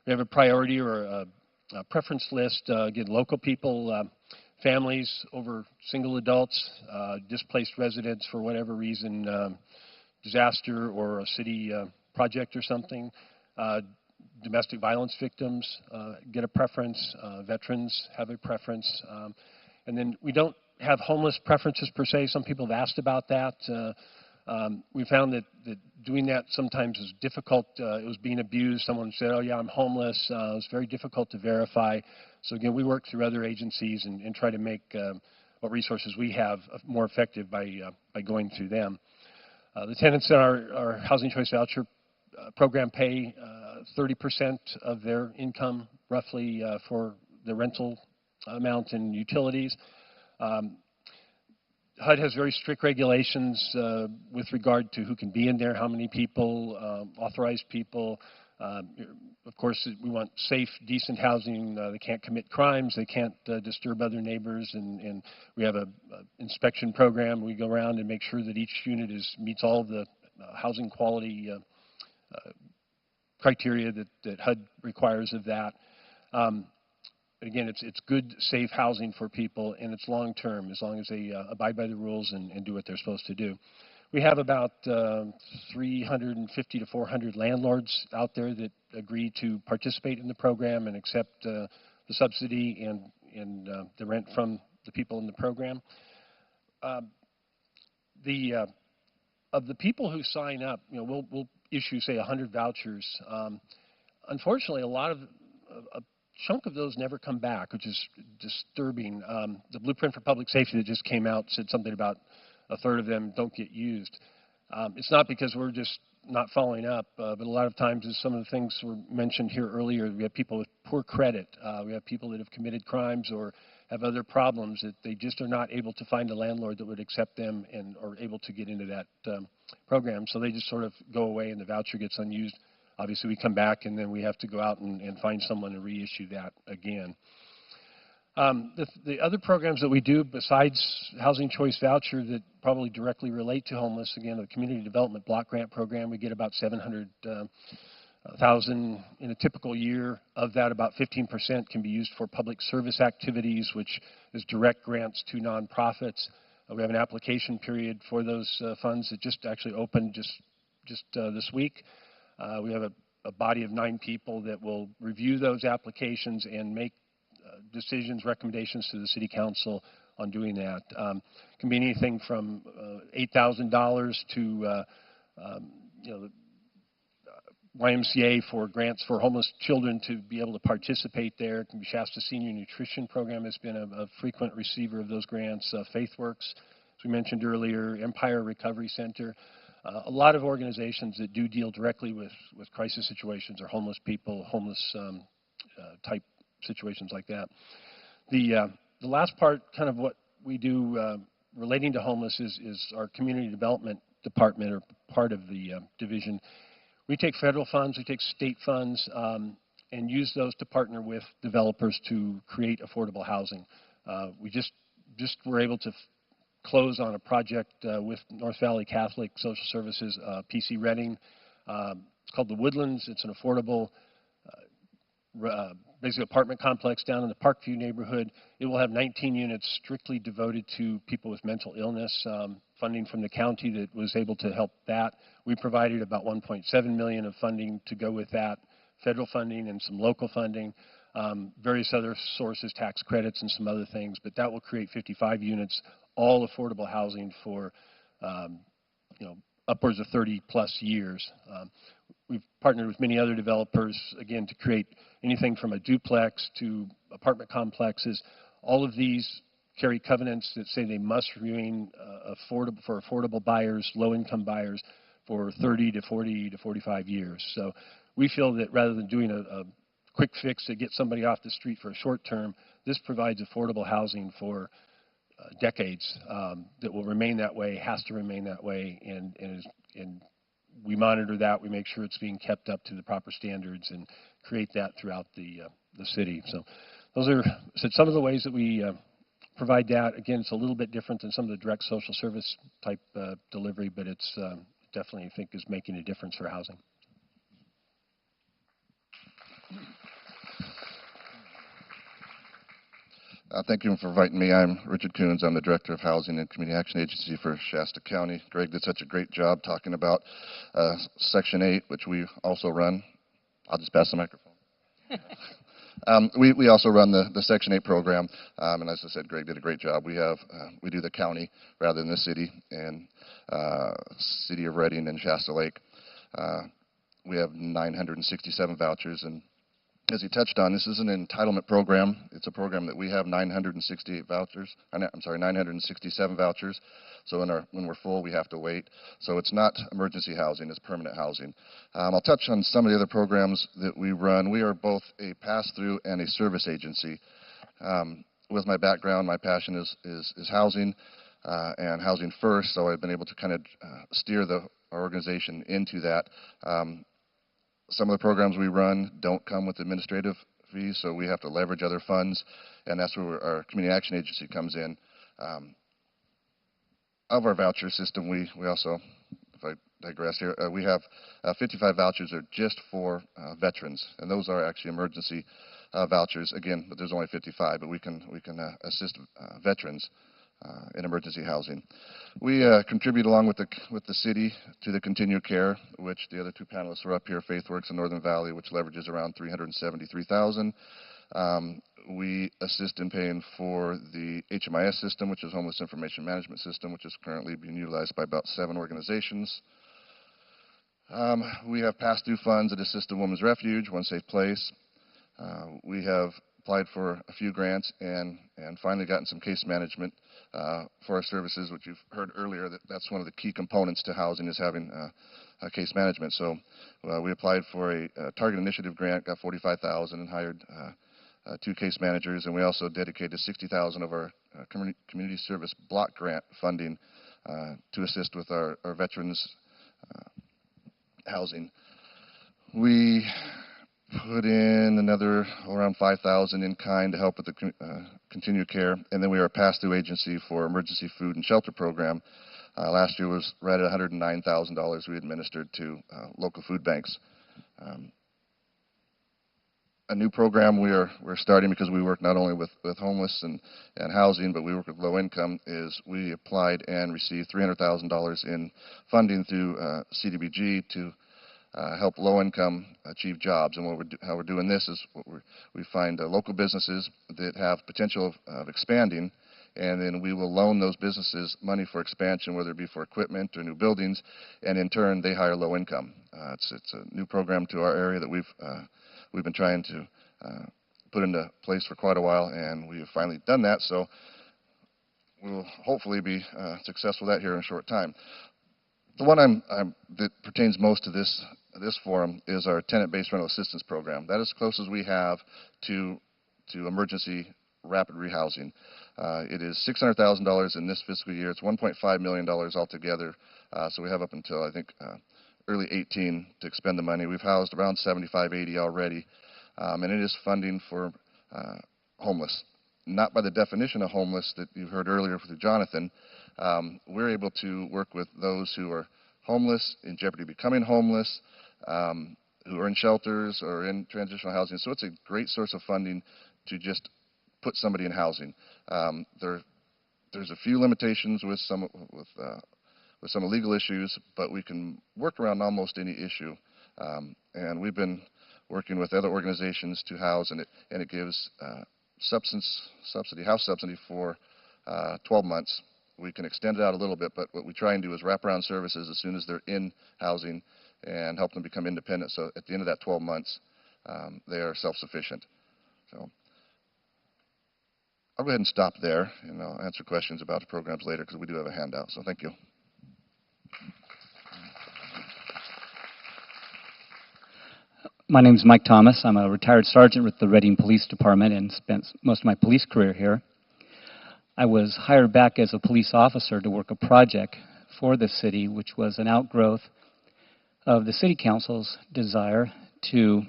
We have a priority or a preference list, again, local people, families over single adults, displaced residents for whatever reason, disaster or a city project or something, domestic violence victims get a preference, veterans have a preference, and then we don't have homeless preferences per se. Some people have asked about that. We found that doing that sometimes is difficult. It was being abused. Someone said, oh yeah, I'm homeless. It was very difficult to verify. So again, we work through other agencies and try to make what resources we have more effective by going through them. The tenants in our Housing Choice Voucher program pay 30% of their income, roughly, for the rental amount and utilities. HUD has very strict regulations with regard to who can be in there, how many people, authorized people. Of course, we want safe, decent housing. They can't commit crimes. They can't disturb other neighbors. And we have an inspection program. We go around and make sure that each unit meets all of the housing quality criteria that HUD requires of that. Again, it's good, safe housing for people, and it's long-term, as long as they abide by the rules and do what they're supposed to do. We have about 350 to 400 landlords out there that agree to participate in the program and accept the subsidy and the rent from the people in the program. Of the people who sign up, we'll issue, say, 100 vouchers. Unfortunately, a chunk of those never come back, which is disturbing. The Blueprint for Public Safety that just came out said something about a third of them don't get used. It's not because we're just not following up, but a lot of times, as some of the things were mentioned here earlier, we have people with poor credit. We have people that have committed crimes or have other problems that they just are not able to find a landlord that would accept them and are able to get into that program. So they just sort of go away and the voucher gets unused. Obviously, we come back and then we have to go out and find someone to reissue that again. The other programs that we do besides Housing Choice Voucher that probably directly relate to homeless, again, the Community Development Block Grant Program, we get about $700,000 in a typical year. Of that, about 15% can be used for public service activities, which is direct grants to nonprofits. We have an application period for those funds that just actually opened just this week. We have a body of 9 people that will review those applications and make decisions, recommendations to the City Council on doing that. It can be anything from $8,000 to the YMCA for grants for homeless children to be able to participate there. It can be Shasta Senior Nutrition Program has been a frequent receiver of those grants. FaithWorks, as we mentioned earlier, Empire Recovery Center. A lot of organizations that do deal directly with crisis situations or homeless people, homeless type situations like that. The last part, kind of what we do relating to homeless is our community development department or part of the division. We take federal funds, we take state funds, and use those to partner with developers to create affordable housing. We just were able to close on a project with North Valley Catholic Social Services, PC Redding. It's called The Woodlands. It's an affordable, basically apartment complex down in the Parkview neighborhood. It will have 19 units strictly devoted to people with mental illness. Funding from the county that was able to help that. We provided about $1.7 million of funding to go with that, federal funding and some local funding. Various other sources, tax credits and some other things, but that will create 55 units, all affordable housing for upwards of 30 plus years. We've partnered with many other developers, again, to create anything from a duplex to apartment complexes. All of these carry covenants that say they must remain affordable for affordable buyers, low-income buyers, for 30 to 40 to 45 years. So we feel that rather than doing a quick fix to get somebody off the street for a short term. This provides affordable housing for decades that will remain that way, has to remain that way, and we monitor that. We make sure it's being kept up to the proper standards and create that throughout the city. So those are some of the ways that we provide that. Again, it's a little bit different than some of the direct social service type delivery, but it's definitely, I think, is making a difference for housing. Thank you for inviting me. I'm Richard Coons. I'm the Director of Housing and Community Action Agency for Shasta County. Greg did such a great job talking about Section 8, which we also run. I'll just pass the microphone. We also run the Section 8 program, and as I said, Greg did a great job. We do the county rather than the city, and City of Redding and Shasta Lake. We have 967 vouchers, and as he touched on, this is an entitlement program. It's a program that we have 967 vouchers. So when we're full, we have to wait. So it's not emergency housing, it's permanent housing. I'll touch on some of the other programs that we run. We are both a pass-through and a service agency. With my background, my passion is housing and housing first, so I've been able to kind of steer our organization into that. Some of the programs we run don't come with administrative fees, so we have to leverage other funds, and that's where our Community Action Agency comes in. Of our voucher system, we also, if I digress here, we have 55 vouchers that are just for veterans, and those are actually emergency vouchers. Again, but there's only 55, but we can assist veterans in emergency housing. We contribute along with the city to the Continue Care, which the other two panelists were up here, FaithWorks and Northern Valley, which leverages around $373,000. We assist in paying for the HMIS system, which is Homeless Information Management System, which is currently being utilized by about 7 organizations. We have pass-through funds that assist the Women's Refuge, One Safe Place. We have applied for a few grants and finally gotten some case management for our services, which you've heard earlier. That's one of the key components to housing is having case management. So we applied for a Target Initiative grant, got $45,000, and hired 2 case managers, and we also dedicated $60,000 of our community service block grant funding to assist with our veterans housing. We put in another around $5,000 in kind to help with the Continue Care, and then we are a pass-through agency for emergency food and shelter program. Last year was right at $109,000 we administered to local food banks. A new program we're starting, because we work not only with homeless and housing, but we work with low income, is we applied and received $300,000 in funding through CDBG to help low-income achieve jobs. And how we're doing this is we find local businesses that have potential of expanding, and then we will loan those businesses money for expansion, whether it be for equipment or new buildings, and in turn they hire low income. It's a new program to our area that we've been trying to put into place for quite a while, and we have finally done that. So we'll hopefully be successful with that here in a short time. The one that pertains most to this forum is our tenant-based rental assistance program. That is as close as we have to emergency rapid rehousing. It is $600,000 in this fiscal year. It's $1.5 million altogether. So we have up until, I think, early 18 to expend the money. We've housed around 75, 80 already, and it is funding for homeless. Not by the definition of homeless that you heard earlier through Jonathan. We're able to work with those who are homeless, in jeopardy of becoming homeless, who are in shelters or in transitional housing. So it's a great source of funding to just put somebody in housing. There's a few limitations with some legal issues, but we can work around almost any issue. And we've been working with other organizations to house, and it gives house subsidy for 12 months. We can extend it out a little bit, but what we try and do is wrap around services as soon as they're in housing and help them become independent. So at the end of that 12 months, they are self-sufficient. So I'll go ahead and stop there, and I'll answer questions about the programs later because we do have a handout. So thank you. My name is Mike Thomas. I'm a retired sergeant with the Reading Police Department and spent most of my police career here. I was hired back as a police officer to work a project for the city, which was an outgrowth of the city council's desire to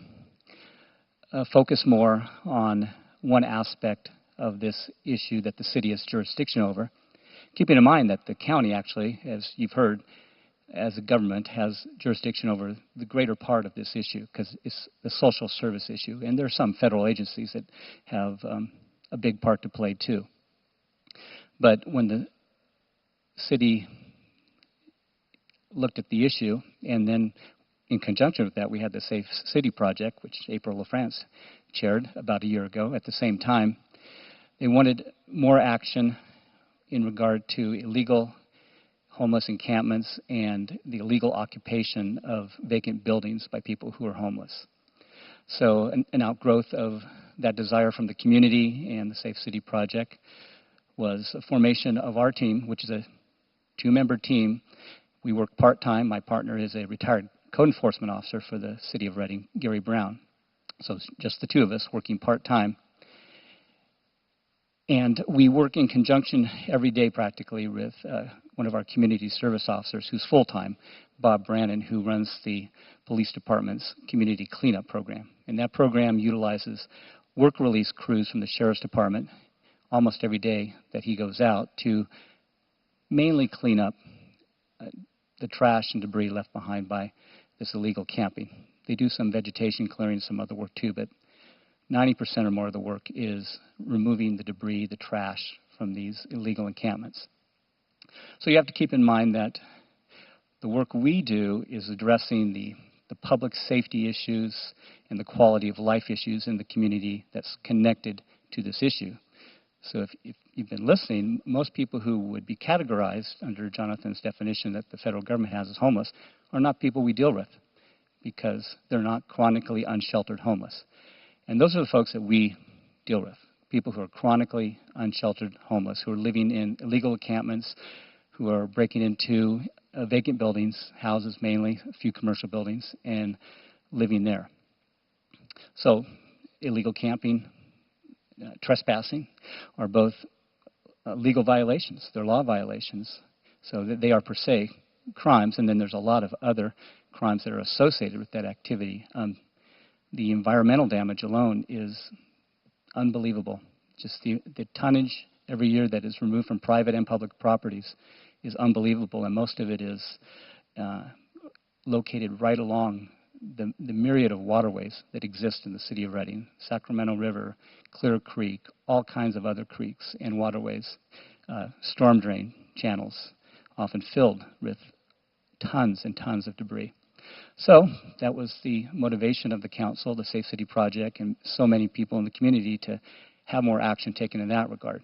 focus more on one aspect of this issue that the city has jurisdiction over, keeping in mind that the county actually, as you've heard, as a government, has jurisdiction over the greater part of this issue because it's a social service issue. And there are some federal agencies that have a big part to play too. But when the city looked at the issue, and then in conjunction with that, we had the Safe City Project, which April LaFrance chaired about a year ago at the same time, they wanted more action in regard to illegal homeless encampments and the illegal occupation of vacant buildings by people who are homeless. So an outgrowth of that desire from the community and the Safe City Project was a formation of our team, which is a 2-member team. We work part-time. My partner is a retired code enforcement officer for the city of Reading, Gary Brown. So it's just the two of us working part-time. And we work in conjunction every day practically with one of our community service officers who's full-time, Bob Brannon, who runs the police department's community cleanup program. And that program utilizes work release crews from the sheriff's department almost every day that he goes out to mainly clean up the trash and debris left behind by this illegal camping. They do some vegetation clearing, some other work too, but 90% or more of the work is removing the debris, the trash from these illegal encampments. So you have to keep in mind that the work we do is addressing the public safety issues and the quality of life issues in the community that's connected to this issue. So if you've been listening, most people who would be categorized under Jonathan's definition that the federal government has as homeless are not people we deal with because they're not chronically unsheltered homeless. And those are the folks that we deal with, people who are chronically unsheltered homeless, who are living in illegal encampments, who are breaking into vacant buildings, houses mainly, a few commercial buildings, and living there. So illegal camping, trespassing are both legal violations. They're law violations. So they are per se crimes, and then there's a lot of other crimes that are associated with that activity. The environmental damage alone is unbelievable. Just the tonnage every year that is removed from private and public properties is unbelievable, and most of it is located right along the myriad of waterways that exist in the city of Reading. Sacramento River, Clear Creek, all kinds of other creeks and waterways, storm drain channels, often filled with tons and tons of debris. So that was the motivation of the council, the Safe City Project, and so many people in the community to have more action taken in that regard.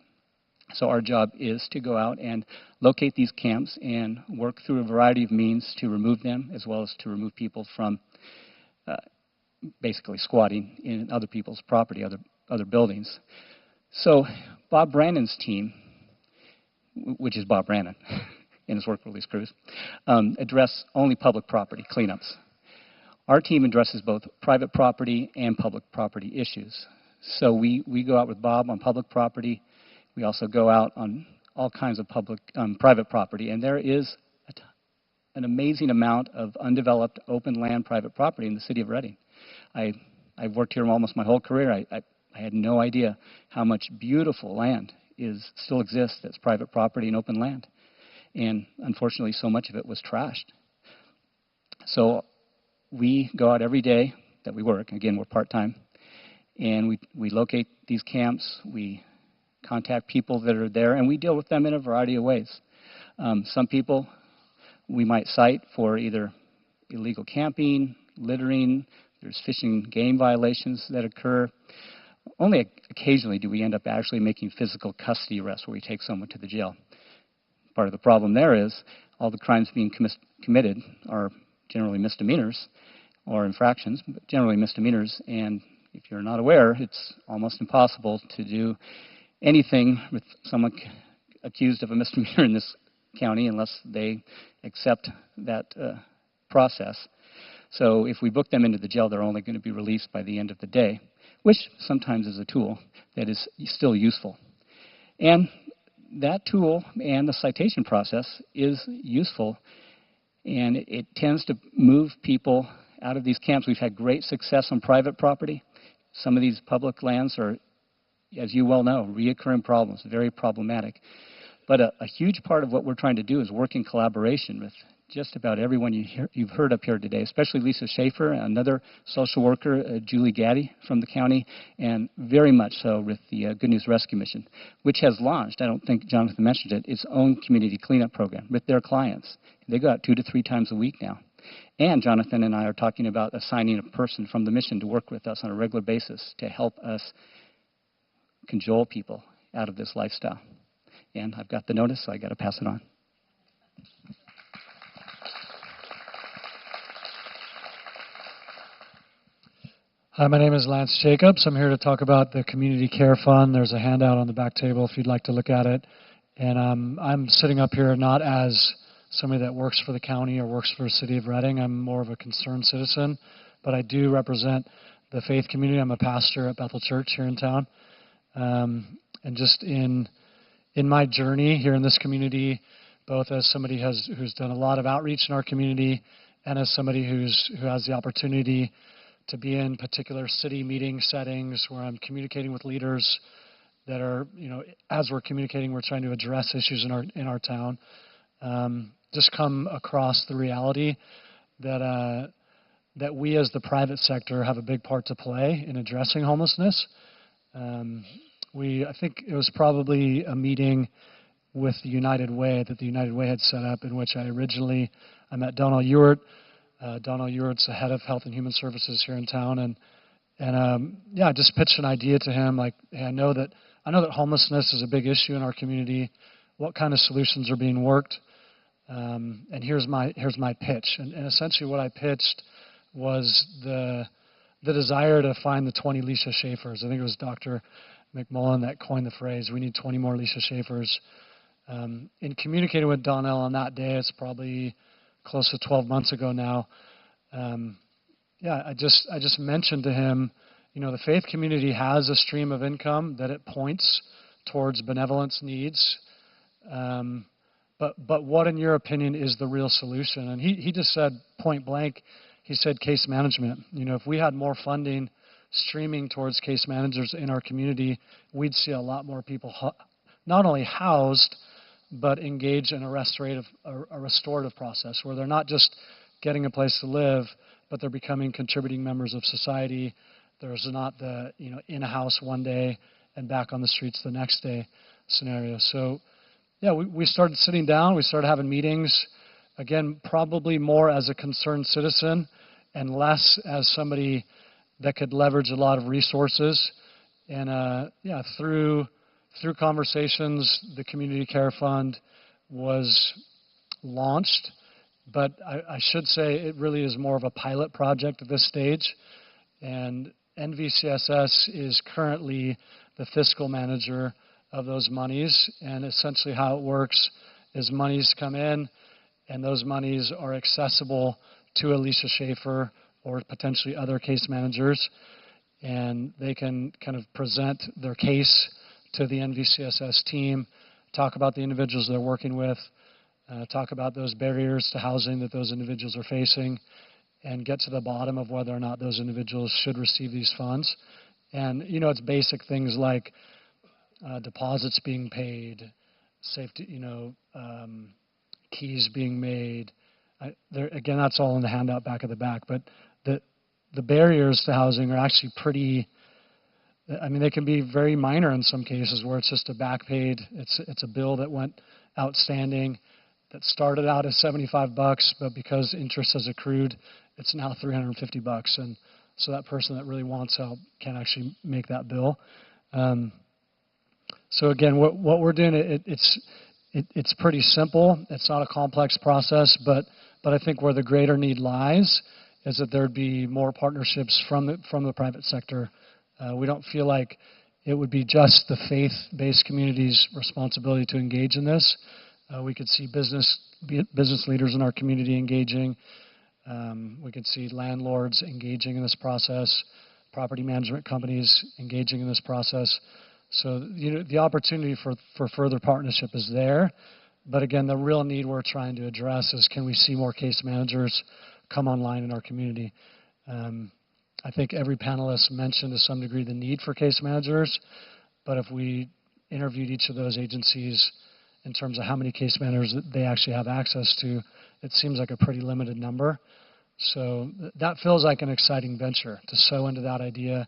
So our job is to go out and locate these camps and work through a variety of means to remove them, as well as to remove people from basically squatting in other people's property, other buildings. So Bob Brannon's team, which is Bob Brannon in his work release crews, address only public property cleanups. Our team addresses both private property and public property issues. So we go out with Bob on public property. We also go out on all kinds of private property, and there is an amazing amount of undeveloped open land private property in the city of Reading. I've worked here almost my whole career. I had no idea how much beautiful land still exists that's private property and open land. And unfortunately, so much of it was trashed. So we go out every day that we work. Again, we're part-time. And we locate these camps. We contact people that are there, and we deal with them in a variety of ways. Some people we might cite for either illegal camping, littering. There's fishing game violations that occur. Only occasionally do we end up actually making physical custody arrests where we take someone to the jail. Part of the problem there is all the crimes being committed are generally misdemeanors or infractions, but generally misdemeanors. And if you're not aware, it's almost impossible to do anything with someone accused of a misdemeanor in this county unless they accept that process. So if we book them into the jail, they're only going to be released by the end of the day, which sometimes is a tool that is still useful. And that tool and the citation process is useful, and it tends to move people out of these camps. We've had great success on private property. Some of these public lands are, as you well know, reoccurring problems, very problematic. But a huge part of what we're trying to do is work in collaboration with just about everyone you've heard up here today, especially Lisa Schaefer, another social worker, Julie Gaddy from the county, and very much so with the Good News Rescue Mission, which has launched, I don't think Jonathan mentioned it, its own community cleanup program with their clients. They go out 2 to 3 times a week now. And Jonathan and I are talking about assigning a person from the mission to work with us on a regular basis to help us cajole people out of this lifestyle. And I've got the notice, so I got to pass it on. Hi, my name is Lance Jacobs. I'm here to talk about the Community Care Fund. There's a handout on the back table if you'd like to look at it. And I'm sitting up here not as somebody that works for the county or works for the city of Reading. I'm more of a concerned citizen, but I do represent the faith community. I'm a pastor at Bethel Church here in town. And just in my journey here in this community, both as somebody who's done a lot of outreach in our community and as somebody who has the opportunity to be in particular city meeting settings where I'm communicating with leaders that are, as we're communicating, we're trying to address issues in our town. Just come across the reality that we as the private sector have a big part to play in addressing homelessness. I think it was probably a meeting with the United Way that the United Way had set up in which I met Donald Ewart. Donald Ewart's the head of Health and Human Services here in town, I just pitched an idea to him, like, hey, I know that homelessness is a big issue in our community. What kind of solutions are being worked? And here's my pitch. And essentially, what I pitched was the desire to find the 20 Lisa Schaefers. I think it was Dr. McMullen that coined the phrase, we need 20 more Lisa Schaefers. In communicating with Donnell on that day, it's probably close to 12 months ago now. I just mentioned to him, the faith community has a stream of income that it points towards benevolence needs. But what, in your opinion, is the real solution? And he just said point blank, he said case management. If we had more funding streaming towards case managers in our community, we'd see a lot more people not only housed, but engaged in a restorative process where they're not just getting a place to live, but they're becoming contributing members of society. There's not the in a house one day and back on the streets the next day scenario. So we started sitting down, we started having meetings, again, probably more as a concerned citizen and less as somebody that could leverage a lot of resources. And through conversations, the Community Care Fund was launched, but I should say it really is more of a pilot project at this stage. And NVCSS is currently the fiscal manager of those monies, and essentially how it works is monies come in, and those monies are accessible to Alicia Schaefer or potentially other case managers, and they can kind of present their case to the NVCSS team, talk about the individuals they're working with, talk about those barriers to housing that those individuals are facing, and get to the bottom of whether or not those individuals should receive these funds. And, it's basic things like deposits being paid, safety, keys being made. Again, that's all in the handout back at the back. But the barriers to housing are actually pretty, they can be very minor in some cases where it's just a back paid. It's a bill that went outstanding that started out as $75, but because interest has accrued, it's now $350. And so that person that really wants help can actually make that bill. So again, what we're doing, it's pretty simple. It's not a complex process, but I think where the greater need lies is that there'd be more partnerships from the private sector. We don't feel like it would be just the faith-based community's responsibility to engage in this. We could see business leaders in our community engaging. We could see landlords engaging in this process, property management companies engaging in this process. So the opportunity for further partnership is there. But again, the real need we're trying to address is, can we see more case managers come online in our community? I think every panelist mentioned to some degree the need for case managers, but if we interviewed each of those agencies in terms of how many case managers that they actually have access to, it seems like a pretty limited number. So that feels like an exciting venture to sow into that idea.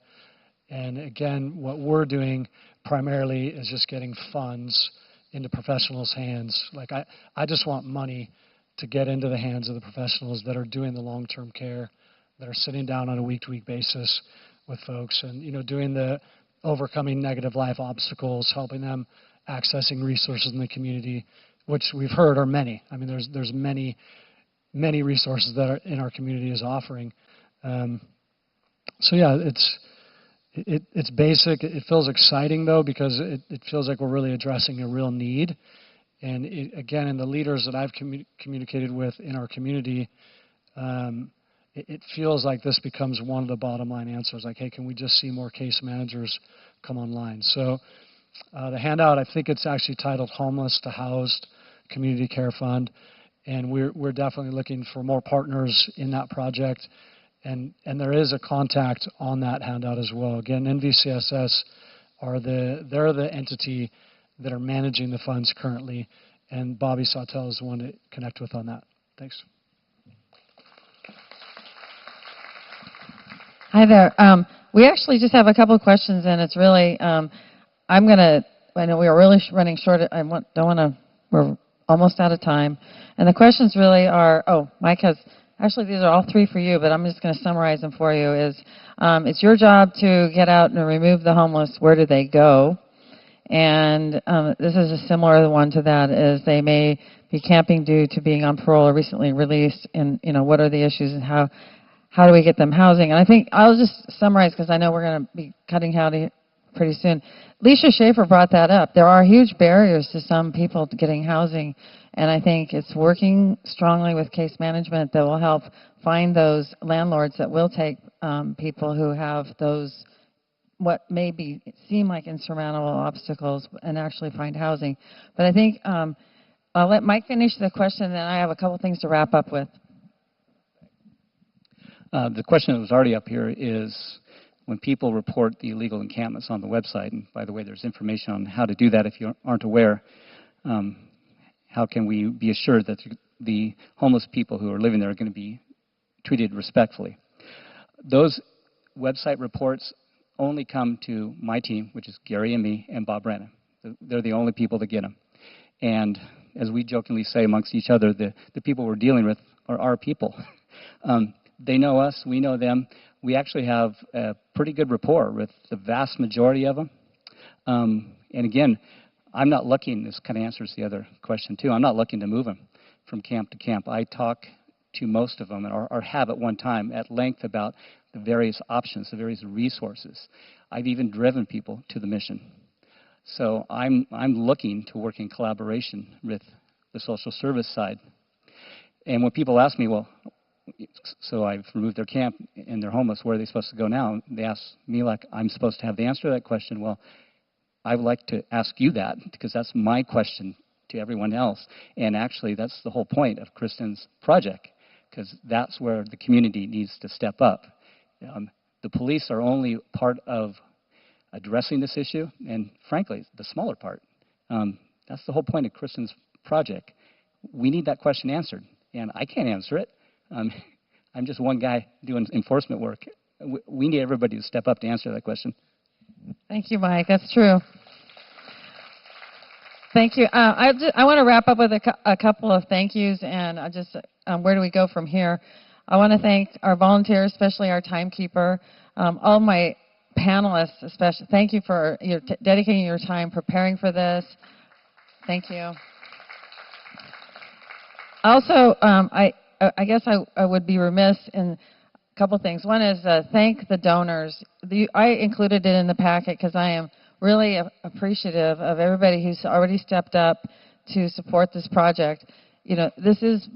And again, what we're doing primarily is just getting funds into professionals' hands. Like I just want money to get into the hands of the professionals that are doing the long-term care, that are sitting down on a week-to-week basis with folks and, doing the overcoming negative life obstacles, helping them accessing resources in the community, which we've heard are many. I mean, there's many resources that are in our community is offering. So yeah, it's basic. It feels exciting though, because it feels like we're really addressing a real need. And again, in the leaders that I've communicated with in our community, it feels like this becomes one of the bottom line answers. Like, hey, can we just see more case managers come online? So the handout, I think it's actually titled Homeless to Housed Community Care Fund. And we're definitely looking for more partners in that project. And there is a contact on that handout as well. Again, NVCSS they're the entity that are managing the funds currently, and Bobby Sawtelle is the one to connect with on that. Thanks. Hi there. We actually just have a couple of questions, and it's really, I know we are really running short. We're almost out of time. And the questions really are, Mike has, actually these are all three for you, but I'm just going to summarize them for you. It's your job to get out and remove the homeless. Where do they go? And this is a similar one to that, is they may be camping due to being on parole or recently released, and what are the issues and how do we get them housing? And I think I'll just summarize, because I know we're going to be cutting howdy pretty soon. Leisha Schaefer brought that up. There are huge barriers to some people getting housing, and I think it's working strongly with case management that will help find those landlords that will take people who have those what maybe seem like insurmountable obstacles and actually find housing. But I think I'll let Mike finish the question, and then I have a couple things to wrap up with. The question that was already up here is, when people report the illegal encampments on the website, and by the way, there's information on how to do that if you aren't aware, how can we be assured that the homeless people who are living there are going to be treated respectfully? Those website reports only come to my team, which is Gary and me and Bob Brennan. They're the only people that get them. And as we jokingly say amongst each other, the people we're dealing with are our people. They know us, we know them. We actually have a pretty good rapport with the vast majority of them. And again, I'm not looking, this kind of answers the other question too, I'm not looking to move them from camp to camp. I talk to most of them, or have at one time, at length about the various options, the various resources. I've even driven people to the mission. So I'm looking to work in collaboration with the social service side. And when people ask me, well, so I've removed their camp and they're homeless, where are they supposed to go now? They ask me like I'm supposed to have the answer to that question. Well, I would like to ask you that, because that's my question to everyone else. And actually, that's the whole point of Kristen's project, because that's where the community needs to step up. The police are only part of addressing this issue, and frankly, the smaller part. That's the whole point of Kristen's project. We need that question answered, and I can't answer it. I'm just one guy doing enforcement work. We need everybody to step up to answer that question. Thank you, Mike. That's true. Thank you. I want to wrap up with a couple of thank yous, and where do we go from here? I want to thank our volunteers, especially our timekeeper, all my panelists, especially. Thank you for dedicating your time preparing for this. Thank you. Also, I guess I would be remiss in a couple things. One is thank the donors. I included it in the packet because I am really appreciative of everybody who's already stepped up to support this project. This is,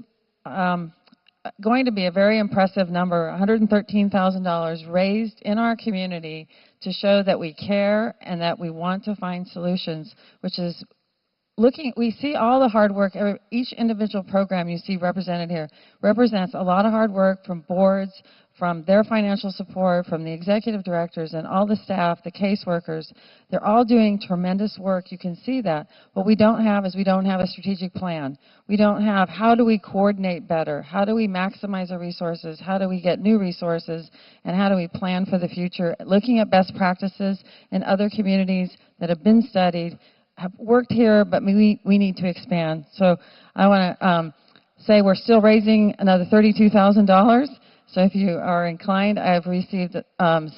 going to be a very impressive number, $113,000 raised in our community to show that we care and that we want to find solutions, which is we see all the hard work, each individual program you see represented here represents a lot of hard work from boards, from their financial support, from the executive directors and all the staff, the caseworkers. They're all doing tremendous work. You can see that. What we don't have is we don't have a strategic plan. We don't have how do we coordinate better? How do we maximize our resources? How do we get new resources? And how do we plan for the future? Looking at best practices in other communities that have been studied, have worked here, but we need to expand. So I want to say we're still raising another $32,000. So if you are inclined, I have received,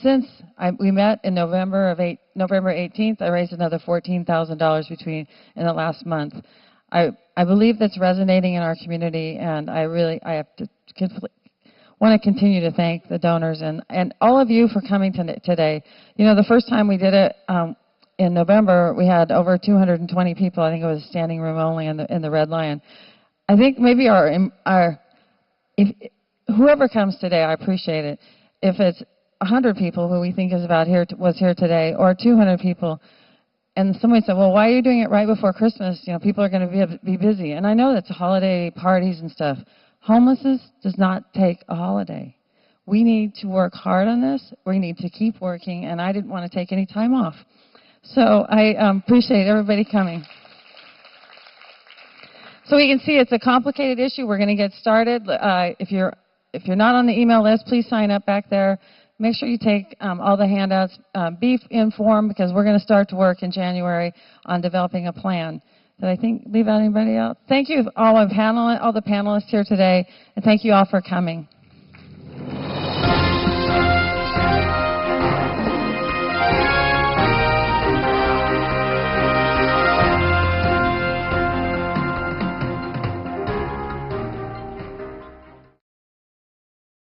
since we met in November 18th, I raised another $14,000 in the last month. I believe that's resonating in our community, and I want to continue to thank the donors and all of you for coming today. You know, the first time we did it, in November, we had over 220 people. I think it was standing room only in the Red Lion. I think maybe whoever comes today, I appreciate it. If it's 100 people who we think was here today, or 200 people, and somebody said, well, why are you doing it right before Christmas? You know, people are going to be busy. And I know that's holiday parties and stuff. Homelessness does not take a holiday. We need to work hard on this. We need to keep working, and I didn't want to take any time off. So I appreciate everybody coming. So we can see it's a complicated issue. We're going to get started. If you're not on the email list, please sign up back there. Make sure you take all the handouts. Be informed, because we're going to start to work in January on developing a plan. Did I leave out anybody else? Thank you all the panelists here today, and thank you all for coming.